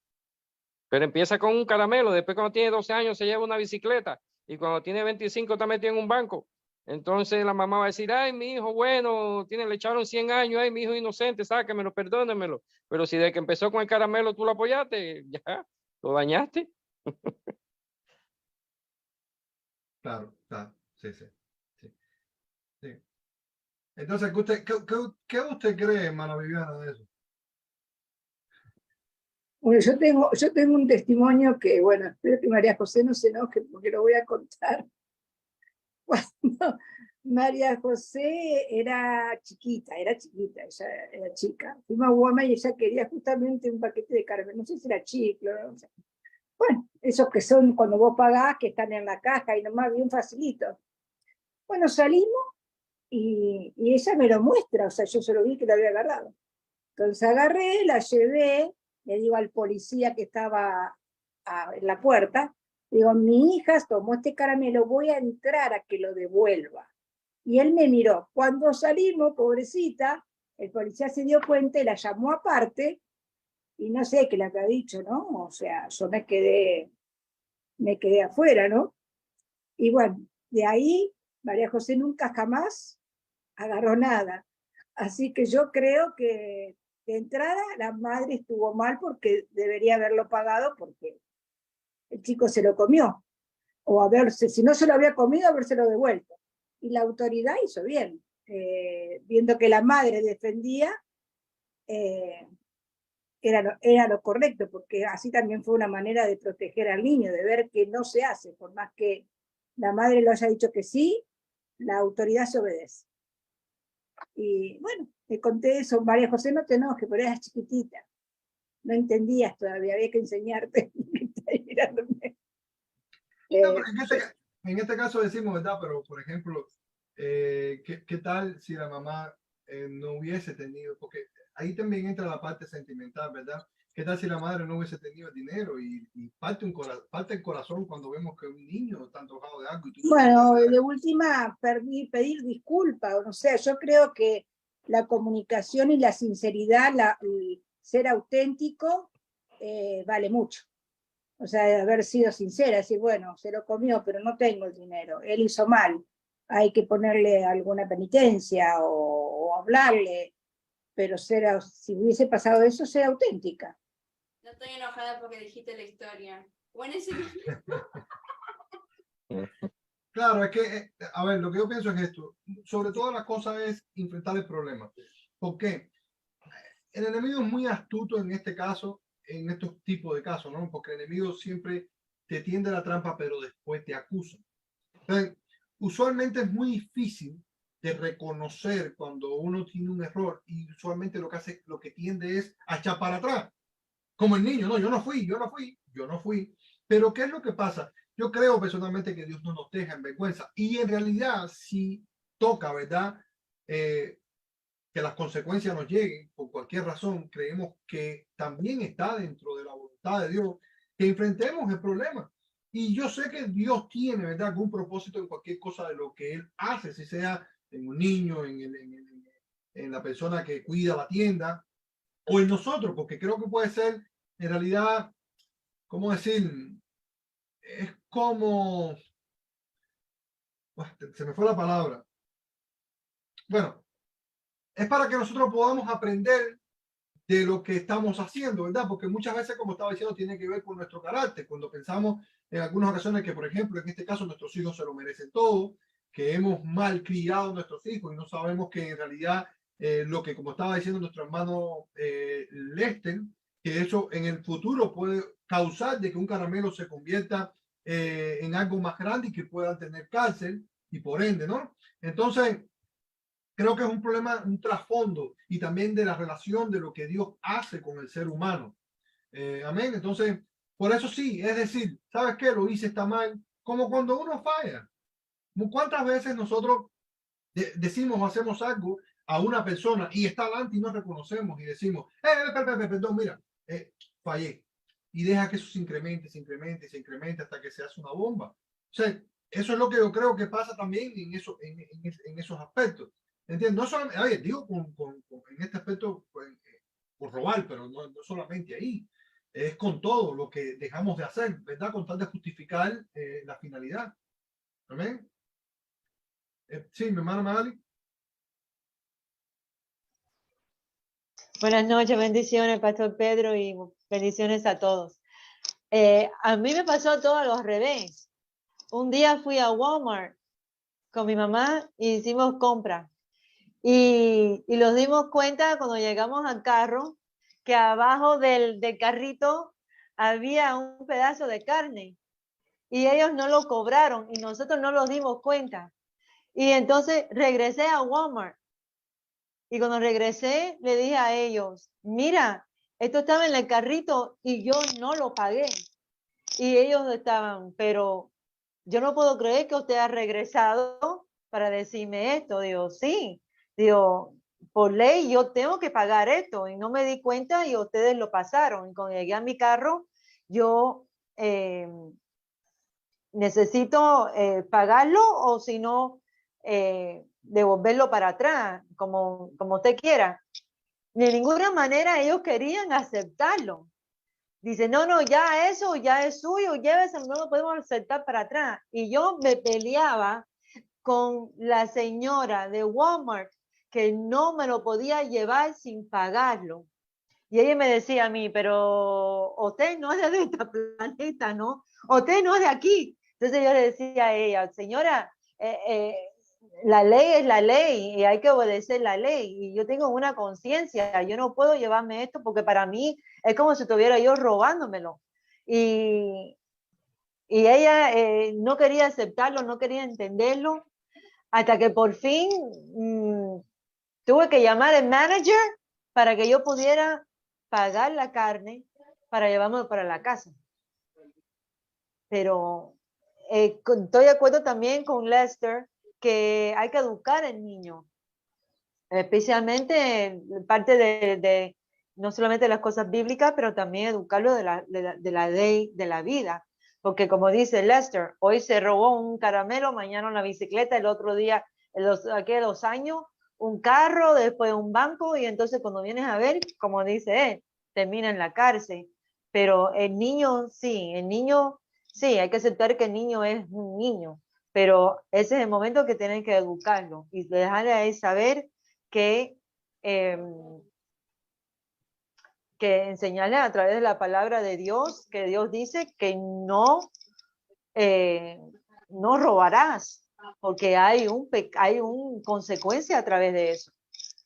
pero empieza con un caramelo, después cuando tiene 12 años se lleva una bicicleta y cuando tiene 25 está metido en un banco. Entonces la mamá va a decir, ay, mi hijo, bueno, le echaron 100 años, ay, mi hijo inocente, sáquemelo, perdónemelo. Pero si desde que empezó con el caramelo tú lo apoyaste, ya, lo dañaste. Claro, claro, sí, sí, sí. Entonces, ¿qué usted cree, hermana Viviana, de eso? Bueno, yo tengo un testimonio que, bueno, espero que María José no se enoje porque lo voy a contar. Cuando María José era chiquita, ella era chica. Fuimos a Walmart y ella quería justamente un paquete de caramelo, no sé si era chicle, no sé. Bueno, esos que son cuando vos pagás, que están en la caja y nomás bien facilito. Bueno, salimos y ella me lo muestra, o sea, yo se lo vi que lo había agarrado. Entonces agarré, la llevé, le digo al policía que estaba en la puerta, digo, mi hija tomó este caramelo, voy a entrar a que lo devuelva. Y él me miró. Cuando salimos, pobrecita, el policía se dio cuenta y la llamó aparte, y no sé qué le había dicho, ¿no? O sea, yo me quedé afuera, ¿no? Y bueno, de ahí María José nunca jamás agarró nada. Así que yo creo que de entrada la madre estuvo mal porque debería haberlo pagado porque el chico se lo comió. O haberse, si no se lo había comido, habérselo devuelto. Y la autoridad hizo bien. Viendo que la madre defendía, eh, era lo correcto, porque así también fue una manera de proteger al niño, de ver que no se hace, por más que la madre lo haya dicho que sí, la autoridad se obedece. Y bueno, te conté eso, María José, no te enojes, pero eras chiquitita, no entendías todavía, había que enseñarte. No, pero Yo, en este caso decimos, ¿verdad? Pero, por ejemplo, ¿qué tal si la mamá no hubiese tenido? Porque ahí también entra la parte sentimental, ¿verdad? ¿Qué tal si la madre no hubiese tenido el dinero y parte el corazón cuando vemos que un niño está antojado de algo y tú no bueno, puedes de última, pedir disculpas, o no sé, yo creo que la comunicación y la sinceridad, el ser auténtico, vale mucho. O sea, de haber sido sincera, decir, bueno, se lo comió, pero no tengo el dinero, él hizo mal, hay que ponerle alguna penitencia o hablarle, pero si hubiese pasado eso, ser auténtica. No estoy enojada porque dijiste la historia. O en ese momento. Claro, es que, a ver, lo que yo pienso es esto. Sobre todo la cosa es enfrentar el problema. ¿Por qué? El enemigo es muy astuto en este caso, en estos tipos de casos, ¿no? Porque el enemigo siempre te tiende la trampa, pero después te acusa. Entonces, usualmente es muy difícil de reconocer cuando uno tiene un error y usualmente lo que hace, lo que tiende es a echar para atrás. Como el niño, no, yo no fui, yo no fui, yo no fui. Pero ¿qué es lo que pasa? Yo creo personalmente que Dios no nos deja en vergüenza. Y en realidad, si toca, ¿verdad? Que las consecuencias nos lleguen por cualquier razón, creemos que también está dentro de la voluntad de Dios que enfrentemos el problema. Y yo sé que Dios tiene, ¿verdad?, algún propósito en cualquier cosa de lo que Él hace, si sea en un niño, en la persona que cuida la tienda, o en nosotros, porque creo que puede ser, en realidad, ¿cómo decir? Es como, se me fue la palabra. Bueno, es para que nosotros podamos aprender de lo que estamos haciendo, ¿verdad? Porque muchas veces, como estaba diciendo, tiene que ver con nuestro carácter. Cuando pensamos en algunas ocasiones que, por ejemplo, en este caso nuestros hijos se lo merecen todo, que hemos mal criado a nuestros hijos y no sabemos que en realidad lo que, como estaba diciendo nuestro hermano Lester, que eso en el futuro puede causar de que un caramelo se convierta en algo más grande y que puedan tener cárcel y por ende, ¿no? Entonces, creo que es un problema, un trasfondo y también de la relación de lo que Dios hace con el ser humano. Amén. Entonces, por eso sí, es decir, ¿sabes qué? Lo hice, está mal. Como cuando uno falla. ¿Cuántas veces nosotros decimos o hacemos algo a una persona y está adelante y no reconocemos y decimos, perdón, mira, fallé. Y deja que eso se incremente, se incremente, se incremente hasta que se hace una bomba. O sea, eso es lo que yo creo que pasa también en esos aspectos. ¿Entiendes? No solamente, oye, digo, en este aspecto, pues, por robar, pero no solamente ahí. Es con todo lo que dejamos de hacer, ¿verdad? Con tal de justificar la finalidad. ¿Amén? Sí, mi hermano Magali. Buenas noches, bendiciones, Pastor Pedro, y bendiciones a todos. A mí me pasó todo a los revés. Un día fui a Walmart con mi mamá y hicimos compra. Y nos dimos cuenta cuando llegamos al carro que abajo del carrito había un pedazo de carne y ellos no lo cobraron y nosotros no nos dimos cuenta. Y entonces regresé a Walmart y cuando regresé le dije a ellos, mira, esto estaba en el carrito y yo no lo pagué. Y ellos estaban, pero yo no puedo creer que usted ha regresado para decirme esto. Digo, sí, digo, por ley yo tengo que pagar esto y no me di cuenta y ustedes lo pasaron. Y cuando llegué a mi carro, yo necesito pagarlo o si no, devolverlo para atrás, como usted quiera. De ninguna manera ellos querían aceptarlo. Dice, no, ya eso ya es suyo, llévese, no lo podemos aceptar para atrás. Y yo me peleaba con la señora de Walmart que no me lo podía llevar sin pagarlo. Y ella me decía a mí, pero usted no es de este planeta, ¿no? Usted no es de aquí. Entonces yo le decía a ella, señora, la ley es la ley y hay que obedecer la ley. Y yo tengo una conciencia, yo no puedo llevarme esto porque para mí es como si estuviera yo robándomelo. Y ella no quería aceptarlo, no quería entenderlo, hasta que por fin tuve que llamar al manager para que yo pudiera pagar la carne para llevarme para la casa. Pero estoy de acuerdo también con Lester que hay que educar al niño, especialmente parte de no solamente las cosas bíblicas, pero también educarlo de la ley de la vida. Porque como dice Lester, hoy se robó un caramelo, mañana una bicicleta, el otro día, aquí 2 años, un carro, después un banco, y entonces cuando vienes a ver, como dice él, termina en la cárcel. Pero el niño, sí, hay que aceptar que el niño es un niño, pero ese es el momento que tienen que educarlo y dejarle a él saber que enseñarle a través de la palabra de Dios, que Dios dice que no robarás, porque hay una consecuencia a través de eso.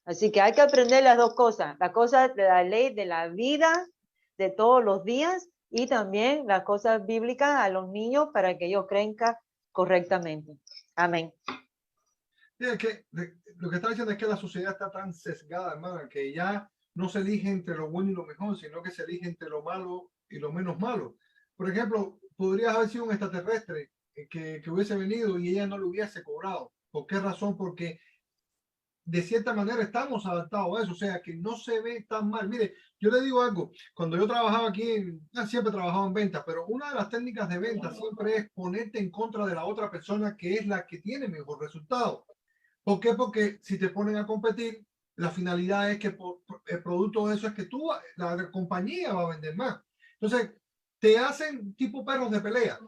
Así que hay que aprender las dos cosas, las cosas de la ley de la vida de todos los días y también las cosas bíblicas a los niños para que ellos crezcan correctamente. Amén. Lo que está diciendo es que la sociedad está tan sesgada, hermano, que ya no se elige entre lo bueno y lo mejor, sino que se elige entre lo malo y lo menos malo. Por ejemplo, podrías haber sido un extraterrestre que hubiese venido y ella no lo hubiese cobrado. ¿Por qué razón? Porque de cierta manera estamos adaptados a eso, o sea que no se ve tan mal. Mire, yo le digo algo, cuando yo trabajaba aquí, siempre he trabajado en ventas, pero una de las técnicas de ventas siempre es ponerte en contra de la otra persona que es la que tiene mejor resultado. ¿Por qué? Porque si te ponen a competir, la finalidad es que el producto de eso es que la compañía va a vender más. Entonces, te hacen tipo perros de pelea.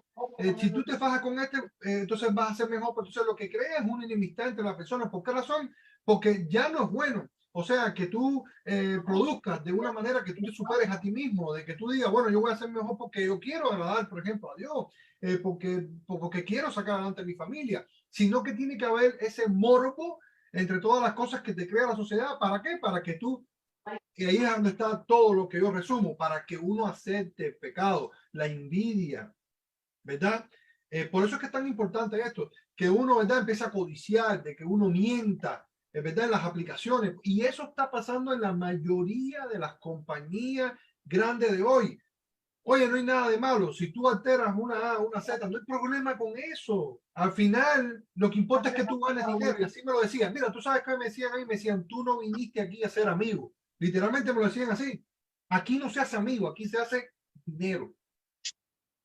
Si tú te fajas con entonces vas a ser mejor, pero entonces lo que creas es una enemistad entre las personas. ¿Por qué razón? Porque ya no es bueno. O sea, que tú produzcas de una manera que tú te superes a ti mismo, de que tú digas, bueno, yo voy a ser mejor porque yo quiero agradar, por ejemplo, a Dios, porque quiero sacar adelante a mi familia, sino que tiene que haber ese morbo entre todas las cosas que te crea la sociedad. ¿Para qué? Para que tú, y ahí es donde está todo lo que yo resumo, para que uno acepte el pecado, la envidia, ¿verdad? Por eso es que es tan importante esto, que uno, ¿verdad?, empieza a codiciar, de que uno mienta, ¿verdad?, en las aplicaciones. Y eso está pasando en la mayoría de las compañías grandes de hoy. Oye, no hay nada de malo. Si tú alteras una A, una Z, no hay problema con eso. Al final, lo que importa es que tú ganes dinero. Y así me lo decían. Mira, tú sabes que me decían a mí, me decían, tú no viniste aquí a ser amigo. Literalmente me lo decían así. Aquí no se hace amigo, aquí se hace dinero.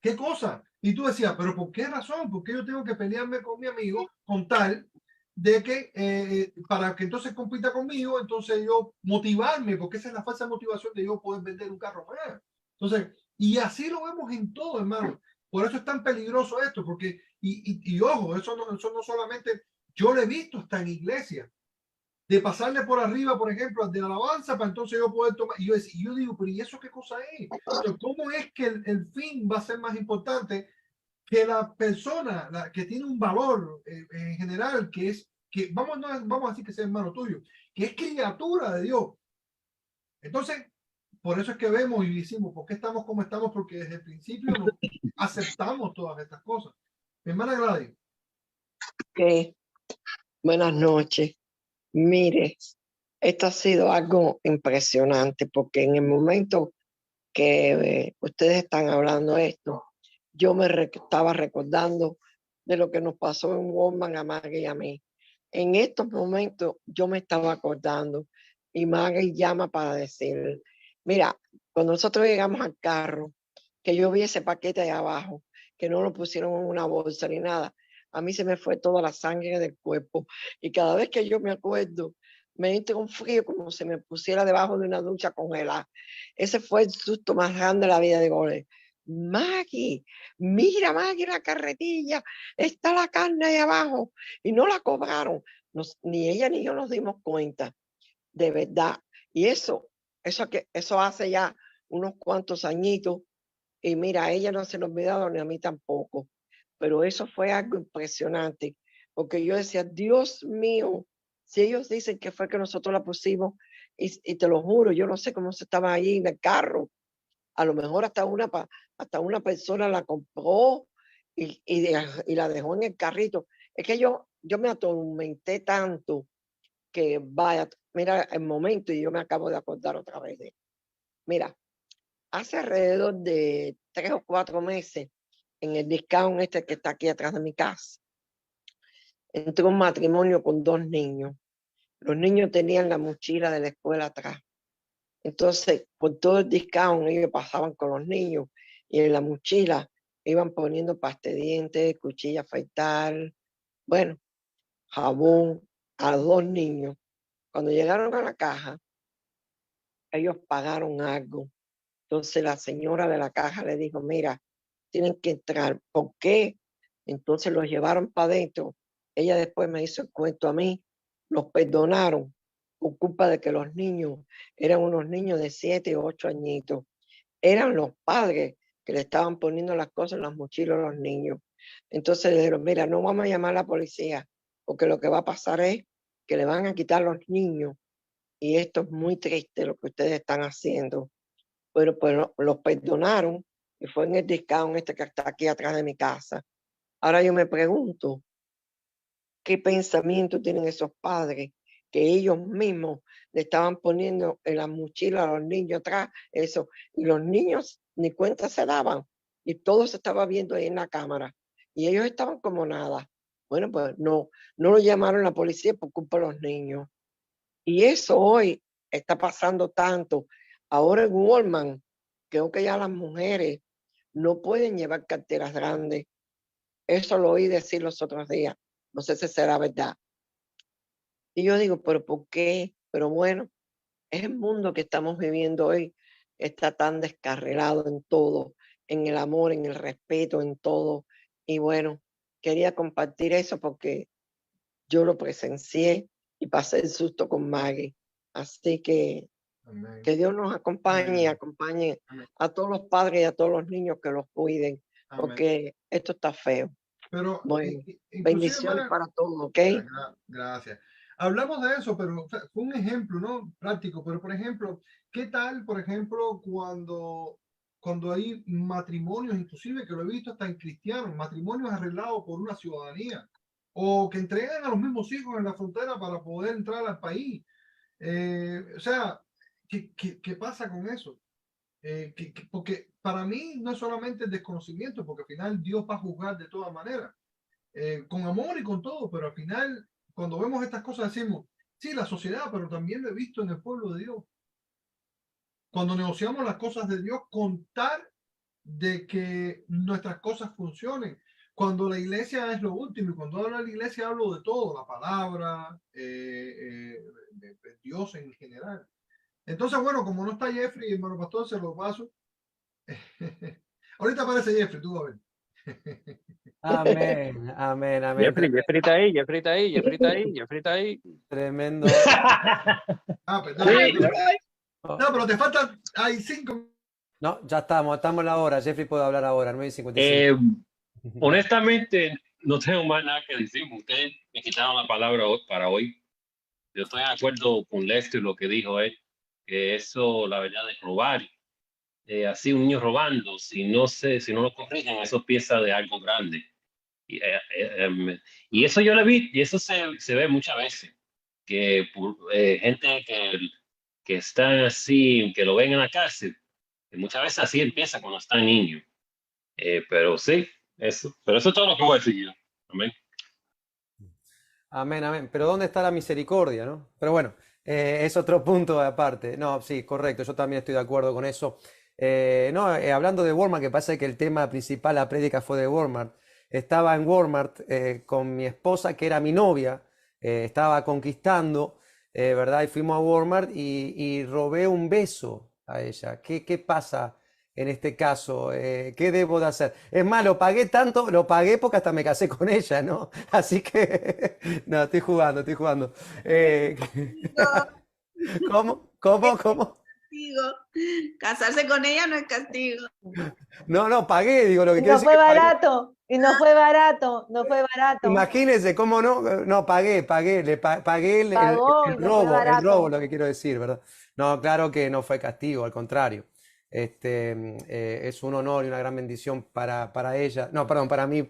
¿Qué cosa? Y tú decías, pero ¿por qué razón? ¿Por qué yo tengo que pelearme con mi amigo con tal de que para que entonces compita conmigo, entonces yo motivarme, porque esa es la falsa motivación de yo poder vender un carro más? Entonces, y así lo vemos en todo, hermano. Por eso es tan peligroso esto, porque, y ojo, eso no solamente, yo lo he visto hasta en iglesia, de pasarle por arriba, por ejemplo, de la alabanza, para entonces yo poder tomar. Y yo digo, pero ¿y eso qué cosa es? Entonces, ¿cómo es que el fin va a ser más importante que la persona que tiene un valor en general, que que vamos, no, vamos a decir que sea hermano tuyo, que es criatura de Dios. Entonces, por eso es que vemos y decimos, ¿por qué estamos como estamos? Porque desde el principio no aceptamos todas estas cosas. Mi hermana Gladys. Ok, buenas noches. Mire, esto ha sido algo impresionante porque en el momento que ustedes están hablando esto, yo estaba recordando de lo que nos pasó en Walmart a Maggie y a mí. En estos momentos yo me estaba acordando y Maggie llama para decir, mira, cuando nosotros llegamos al carro, que yo vi ese paquete ahí abajo, que no lo pusieron en una bolsa ni nada, a mí se me fue toda la sangre del cuerpo y cada vez que yo me acuerdo, me entra un frío como si me pusiera debajo de una ducha congelada. Ese fue el susto más grande de la vida de Gore. Maggie, mira Maggie la carretilla, está la carne ahí abajo y no la cobraron. Ni ella ni yo nos dimos cuenta, de verdad. Y eso hace ya unos cuantos añitos y mira, a ella no se le ha olvidado ni a mí tampoco. Pero eso fue algo impresionante porque yo decía, Dios mío, si ellos dicen que fue que nosotros la pusimos y te lo juro, yo no sé cómo se estaba ahí en el carro. A lo mejor hasta una persona la compró y la dejó en el carrito. Es que yo me atormenté tanto que vaya, mira el momento y yo me acabo de acordar otra vez de. Mira, hace alrededor de 3 o 4 meses, en el discount este que está aquí atrás de mi casa, entró un matrimonio con 2 niños. Los niños tenían la mochila de la escuela atrás. Entonces, por todo el discount, ellos pasaban con los niños y en la mochila iban poniendo pasta de dientes, cuchilla afeitar, bueno, jabón a 2 niños. Cuando llegaron a la caja, ellos pagaron algo. Entonces la señora de la caja le dijo, mira, tienen que entrar. ¿Por qué? Entonces los llevaron para adentro. Ella después me hizo el cuento a mí. Los perdonaron por culpa de que los niños eran unos niños de 7 o 8 añitos. Eran los padres que le estaban poniendo las cosas en las mochilas a los niños. Entonces le dijeron, mira, no vamos a llamar a la policía, porque lo que va a pasar es que le van a quitar los niños. Y esto es muy triste lo que ustedes están haciendo. Pero pues los perdonaron y fue en el discount este que está aquí atrás de mi casa. Ahora yo me pregunto, ¿qué pensamiento tienen esos padres que ellos mismos le estaban poniendo en la mochila a los niños atrás? Eso, y los niños ni cuenta se daban y todo se estaba viendo ahí en la cámara y ellos estaban como nada. Bueno, pues no lo llamaron a la policía por culpa de los niños. Y eso hoy está pasando tanto. Ahora en Walmart, creo que ya las mujeres no pueden llevar carteras grandes. Eso lo oí decir los otros días. No sé si será verdad. Y yo digo, ¿pero por qué? Pero bueno, es el mundo que estamos viviendo hoy. Está tan descarrilado en todo, en el amor, en el respeto, en todo. Y bueno, quería compartir eso porque yo lo presencié y pasé el susto con Maggie. Así que Amén. que Dios nos acompañe y acompañe Amén. a todos los padres y a todos los niños que los cuiden, Amén. porque esto está feo. Pero Bueno, inclusive, bendiciones hermana, para todos, ¿ok? gracias. Hablamos de eso, pero o sea, fue un ejemplo, ¿no? Práctico, pero por ejemplo, ¿qué tal, por ejemplo, cuando hay matrimonios, inclusive que lo he visto hasta en cristianos, matrimonios arreglados por una ciudadanía, o que entregan a los mismos hijos en la frontera para poder entrar al país? O sea, ¿qué pasa con eso? Porque para mí no es solamente el desconocimiento, porque al final Dios va a juzgar de todas maneras, con amor y con todo, pero al final, cuando vemos estas cosas decimos, sí, la sociedad, pero también lo he visto en el pueblo de Dios. Cuando negociamos las cosas de Dios, contar de que nuestras cosas funcionen. Cuando la iglesia es lo último, y cuando hablo de la iglesia hablo de todo, la palabra, de Dios en general. Entonces, bueno, como no está Jeffrey, hermano pastor, se lo paso. Ahorita aparece Jeffrey, tú a ver. Amén, amén, amén. Jeffrey está ahí, Jeffrey está ahí, Jeffrey está ahí, Jeffrey está ahí. Tremendo. Perdón. Sí. No, pero te faltan, hay 5. No, ya estamos en la hora. Jeffrey puede hablar ahora, 9:55. Honestamente, no tengo más nada que decir. Ustedes me quitaron la palabra para hoy. Yo estoy de acuerdo con Lester y lo que dijo él, que eso, la verdad, de robar, así un niño robando, si no lo corrigen, eso empieza de algo grande. Y eso yo lo vi, y eso se ve muchas veces, que gente que están así, que lo ven en la cárcel, que muchas veces así empieza cuando están niños. Pero sí, pero eso es todo lo que voy a decir yo. Amén. Amén, amén. Pero ¿dónde está la misericordia, no? Pero bueno, es otro punto aparte. No, sí, correcto, yo también estoy de acuerdo con eso. No, hablando de Walmart, que pasa que el tema principal, la prédica fue de Walmart. Estaba en Walmart con mi esposa, que era mi novia, estaba conquistando, ¿verdad? Y fuimos a Walmart y robé un beso a ella. ¿Qué pasa en este caso? ¿Qué debo de hacer? Es más, lo pagué tanto, lo pagué porque hasta me casé con ella, ¿no? Así que, no, estoy jugando, estoy jugando. ¿Cómo? ¿Cómo? ¿Cómo? Castigo. Casarse con ella no es castigo. No, pagué, digo, lo que Y quiero no decir fue que pagué. barato, y no fue barato, no fue barato. Imagínense, ¿cómo no? No, pagué, pagué Pagó y no fue el barato. robo, lo que quiero decir, ¿verdad? No, claro que no fue castigo, al contrario. Es un honor y una gran bendición para ella. No, perdón, para mí.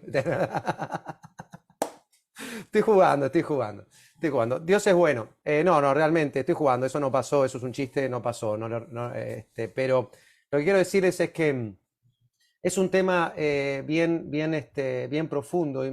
Estoy jugando, estoy jugando, estoy jugando. Dios es bueno. No, realmente, estoy jugando. Eso no pasó, eso es un chiste, no pasó. Pero lo que quiero decirles es que es un tema bien profundo.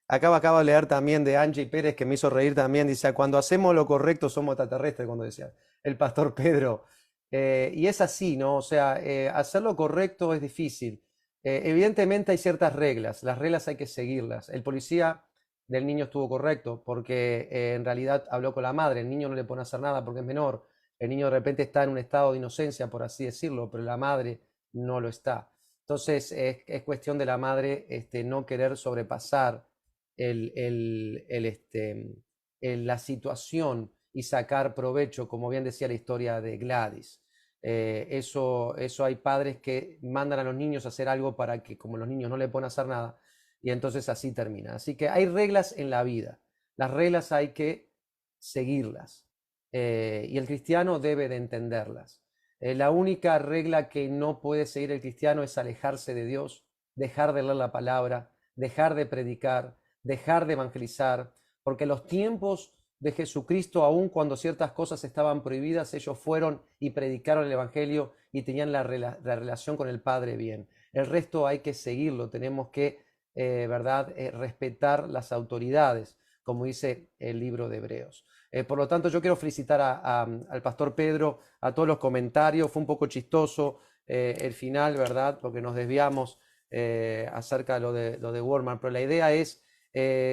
Acabo de leer también de Angie Pérez, que me hizo reír también. Dice, cuando hacemos lo correcto somos extraterrestres, cuando decía el pastor Pedro. Y es así, ¿no? O sea, hacer lo correcto es difícil. Evidentemente hay ciertas reglas, las reglas hay que seguirlas. El policía del niño estuvo correcto porque en realidad habló con la madre, el niño no le pone a hacer nada porque es menor, el niño de repente está en un estado de inocencia, por así decirlo, pero la madre no lo está. Entonces es cuestión de la madre no querer sobrepasar la situación y sacar provecho, como bien decía la historia de Gladys. Eso hay padres que mandan a los niños a hacer algo para que, como los niños no le ponen a hacer nada, y entonces así termina. Así que hay reglas en la vida, las reglas hay que seguirlas, y el cristiano debe de entenderlas. La única regla que no puede seguir el cristiano es alejarse de Dios, dejar de leer la palabra, dejar de predicar, dejar de evangelizar, porque los tiempos de Jesucristo, aun cuando ciertas cosas estaban prohibidas, ellos fueron y predicaron el Evangelio y tenían la relación con el Padre bien. El resto hay que seguirlo, tenemos que, ¿verdad?, respetar las autoridades, como dice el libro de Hebreos. Por lo tanto, yo quiero felicitar al pastor Pedro, a todos los comentarios. Fue un poco chistoso el final, ¿verdad?, porque nos desviamos acerca de lo de Walmart, pero la idea es,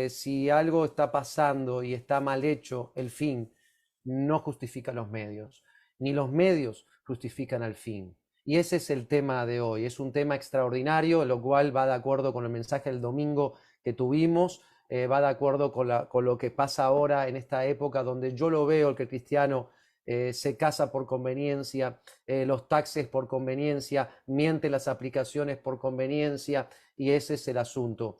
si algo está pasando y está mal hecho, el fin no justifica los medios, ni los medios justifican al fin. Y ese es el tema de hoy. Es un tema extraordinario, lo cual va de acuerdo con el mensaje del domingo que tuvimos, va de acuerdo con lo que pasa ahora en esta época donde yo lo veo, que el cristiano se casa por conveniencia, los taxes por conveniencia, miente las aplicaciones por conveniencia, y ese es el asunto.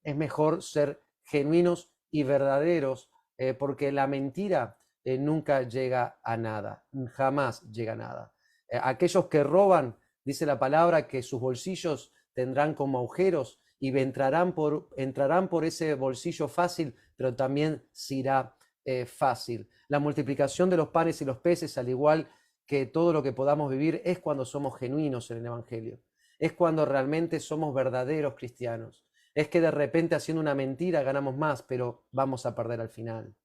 Es mejor ser genuinos y verdaderos, porque la mentira nunca llega a nada, jamás llega a nada. Aquellos que roban, dice la palabra, que sus bolsillos tendrán como agujeros y entrarán por ese bolsillo fácil, pero también se irá fácil. La multiplicación de los panes y los peces, al igual que todo lo que podamos vivir, es cuando somos genuinos en el Evangelio. Es cuando realmente somos verdaderos cristianos. Es que de repente haciendo una mentira ganamos más, pero vamos a perder al final.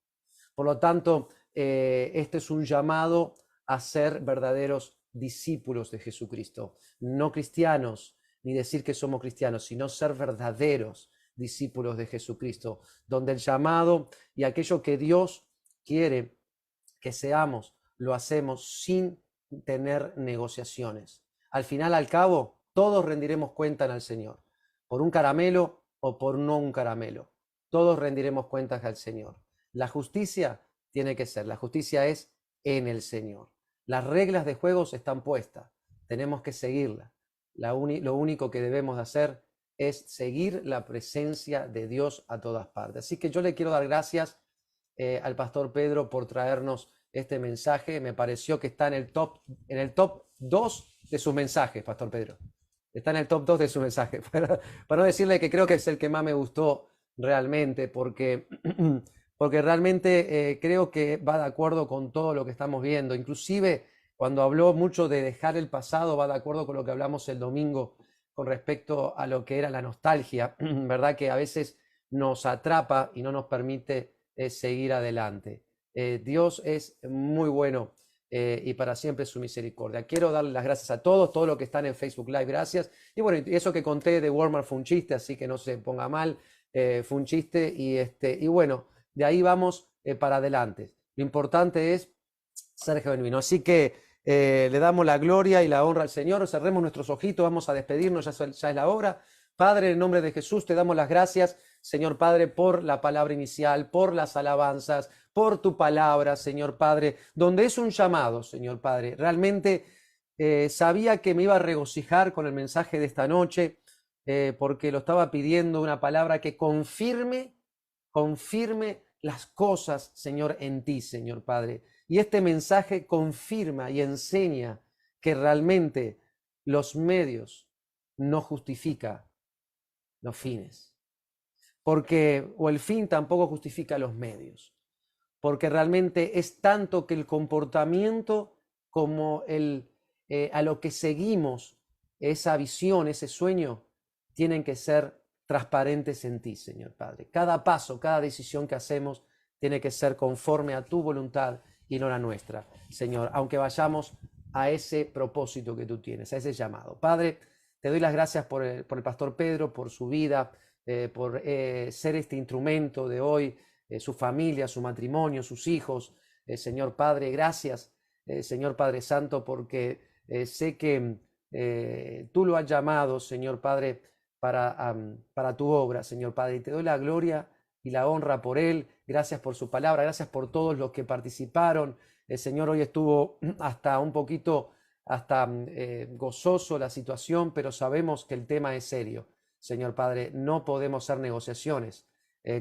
Por lo tanto, este es un llamado a ser verdaderos discípulos de Jesucristo. No cristianos, ni decir que somos cristianos, sino ser verdaderos discípulos de Jesucristo, donde el llamado y aquello que Dios quiere que seamos, lo hacemos sin tener negociaciones. Al final, al cabo, todos rendiremos cuenta al Señor, por un caramelo o por no un caramelo. Todos rendiremos cuentas al Señor. La justicia tiene que ser, la justicia es en el Señor. Las reglas de juegos están puestas, tenemos que seguirlas. Lo único que debemos de hacer es seguir la presencia de Dios a todas partes. Así que yo le quiero dar gracias al pastor Pedro por traernos este mensaje. Me pareció que está en el top 2 de sus mensajes, pastor Pedro. Está en el top 2 de su mensaje. Para no decirle que creo que es el que más me gustó realmente, porque realmente creo que va de acuerdo con todo lo que estamos viendo. Inclusive cuando habló mucho de dejar el pasado, va de acuerdo con lo que hablamos el domingo con respecto a lo que era la nostalgia, ¿verdad? Que a veces nos atrapa y no nos permite seguir adelante. Dios es muy bueno y para siempre su misericordia. Quiero darle las gracias a todos los que están en Facebook Live, gracias. Y bueno, eso que conté de Walmart fue un chiste, así que no se ponga mal, fue un chiste y bueno, de ahí vamos para adelante. Lo importante es ser genuino. Así que le damos la gloria y la honra al Señor. Cerremos nuestros ojitos, vamos a despedirnos, ya es la hora. Padre, en el nombre de Jesús, te damos las gracias, Señor Padre, por la palabra inicial, por las alabanzas, por tu palabra, Señor Padre, donde es un llamado, Señor Padre. Realmente sabía que me iba a regocijar con el mensaje de esta noche, porque lo estaba pidiendo, una palabra que confirme las cosas, Señor, en ti, Señor Padre. Y este mensaje confirma y enseña que realmente los medios no justifican los fines. O el fin tampoco justifica los medios. Porque realmente es tanto que el comportamiento como a lo que seguimos, esa visión, ese sueño, tienen que ser transparentes en ti, Señor Padre. Cada paso, cada decisión que hacemos tiene que ser conforme a tu voluntad y no la nuestra, Señor, aunque vayamos a ese propósito que tú tienes, a ese llamado. Padre, te doy las gracias por el pastor Pedro, por su vida, por ser este instrumento de hoy, su familia, su matrimonio, sus hijos. Señor Padre, gracias, Señor Padre Santo, porque sé que tú lo has llamado, Señor Padre, para tu obra, Señor Padre, y te doy la gloria y la honra por él. Gracias por su palabra, gracias por todos los que participaron. El Señor hoy estuvo hasta un poquito gozoso la situación, pero sabemos que el tema es serio. Señor Padre, no podemos hacer negociaciones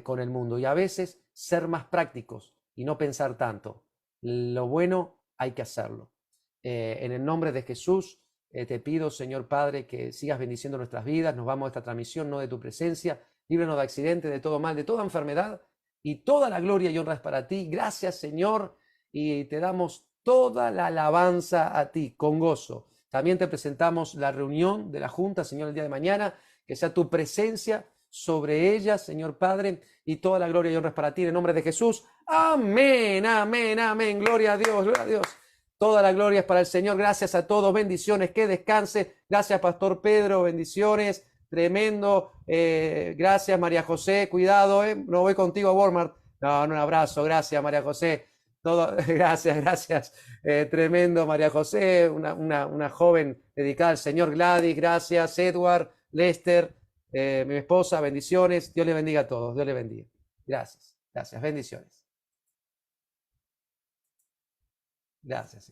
con el mundo y a veces ser más prácticos y no pensar tanto. Lo bueno hay que hacerlo. En el nombre de Jesús te pido, Señor Padre, que sigas bendiciendo nuestras vidas. Nos vamos a esta transmisión, no de tu presencia. Líbranos de accidentes, de todo mal, de toda enfermedad, y toda la gloria y honra es para ti. Gracias, Señor, y te damos toda la alabanza a ti, con gozo. También te presentamos la reunión de la Junta, Señor, el día de mañana, que sea tu presencia sobre ella, Señor Padre, y toda la gloria y honra es para ti, en el nombre de Jesús. Amén, amén, amén. Gloria a Dios, gloria a Dios. Toda la gloria es para el Señor. Gracias a todos, bendiciones, que descanse. Gracias, Pastor Pedro, bendiciones. Tremendo, gracias María José, cuidado, no voy contigo a Walmart. No, un abrazo, gracias María José. Gracias. Tremendo María José, una joven dedicada al Señor. Gladys, gracias. Edward, Lester, mi esposa, bendiciones. Dios le bendiga a todos, Dios le bendiga. Gracias, bendiciones. Gracias.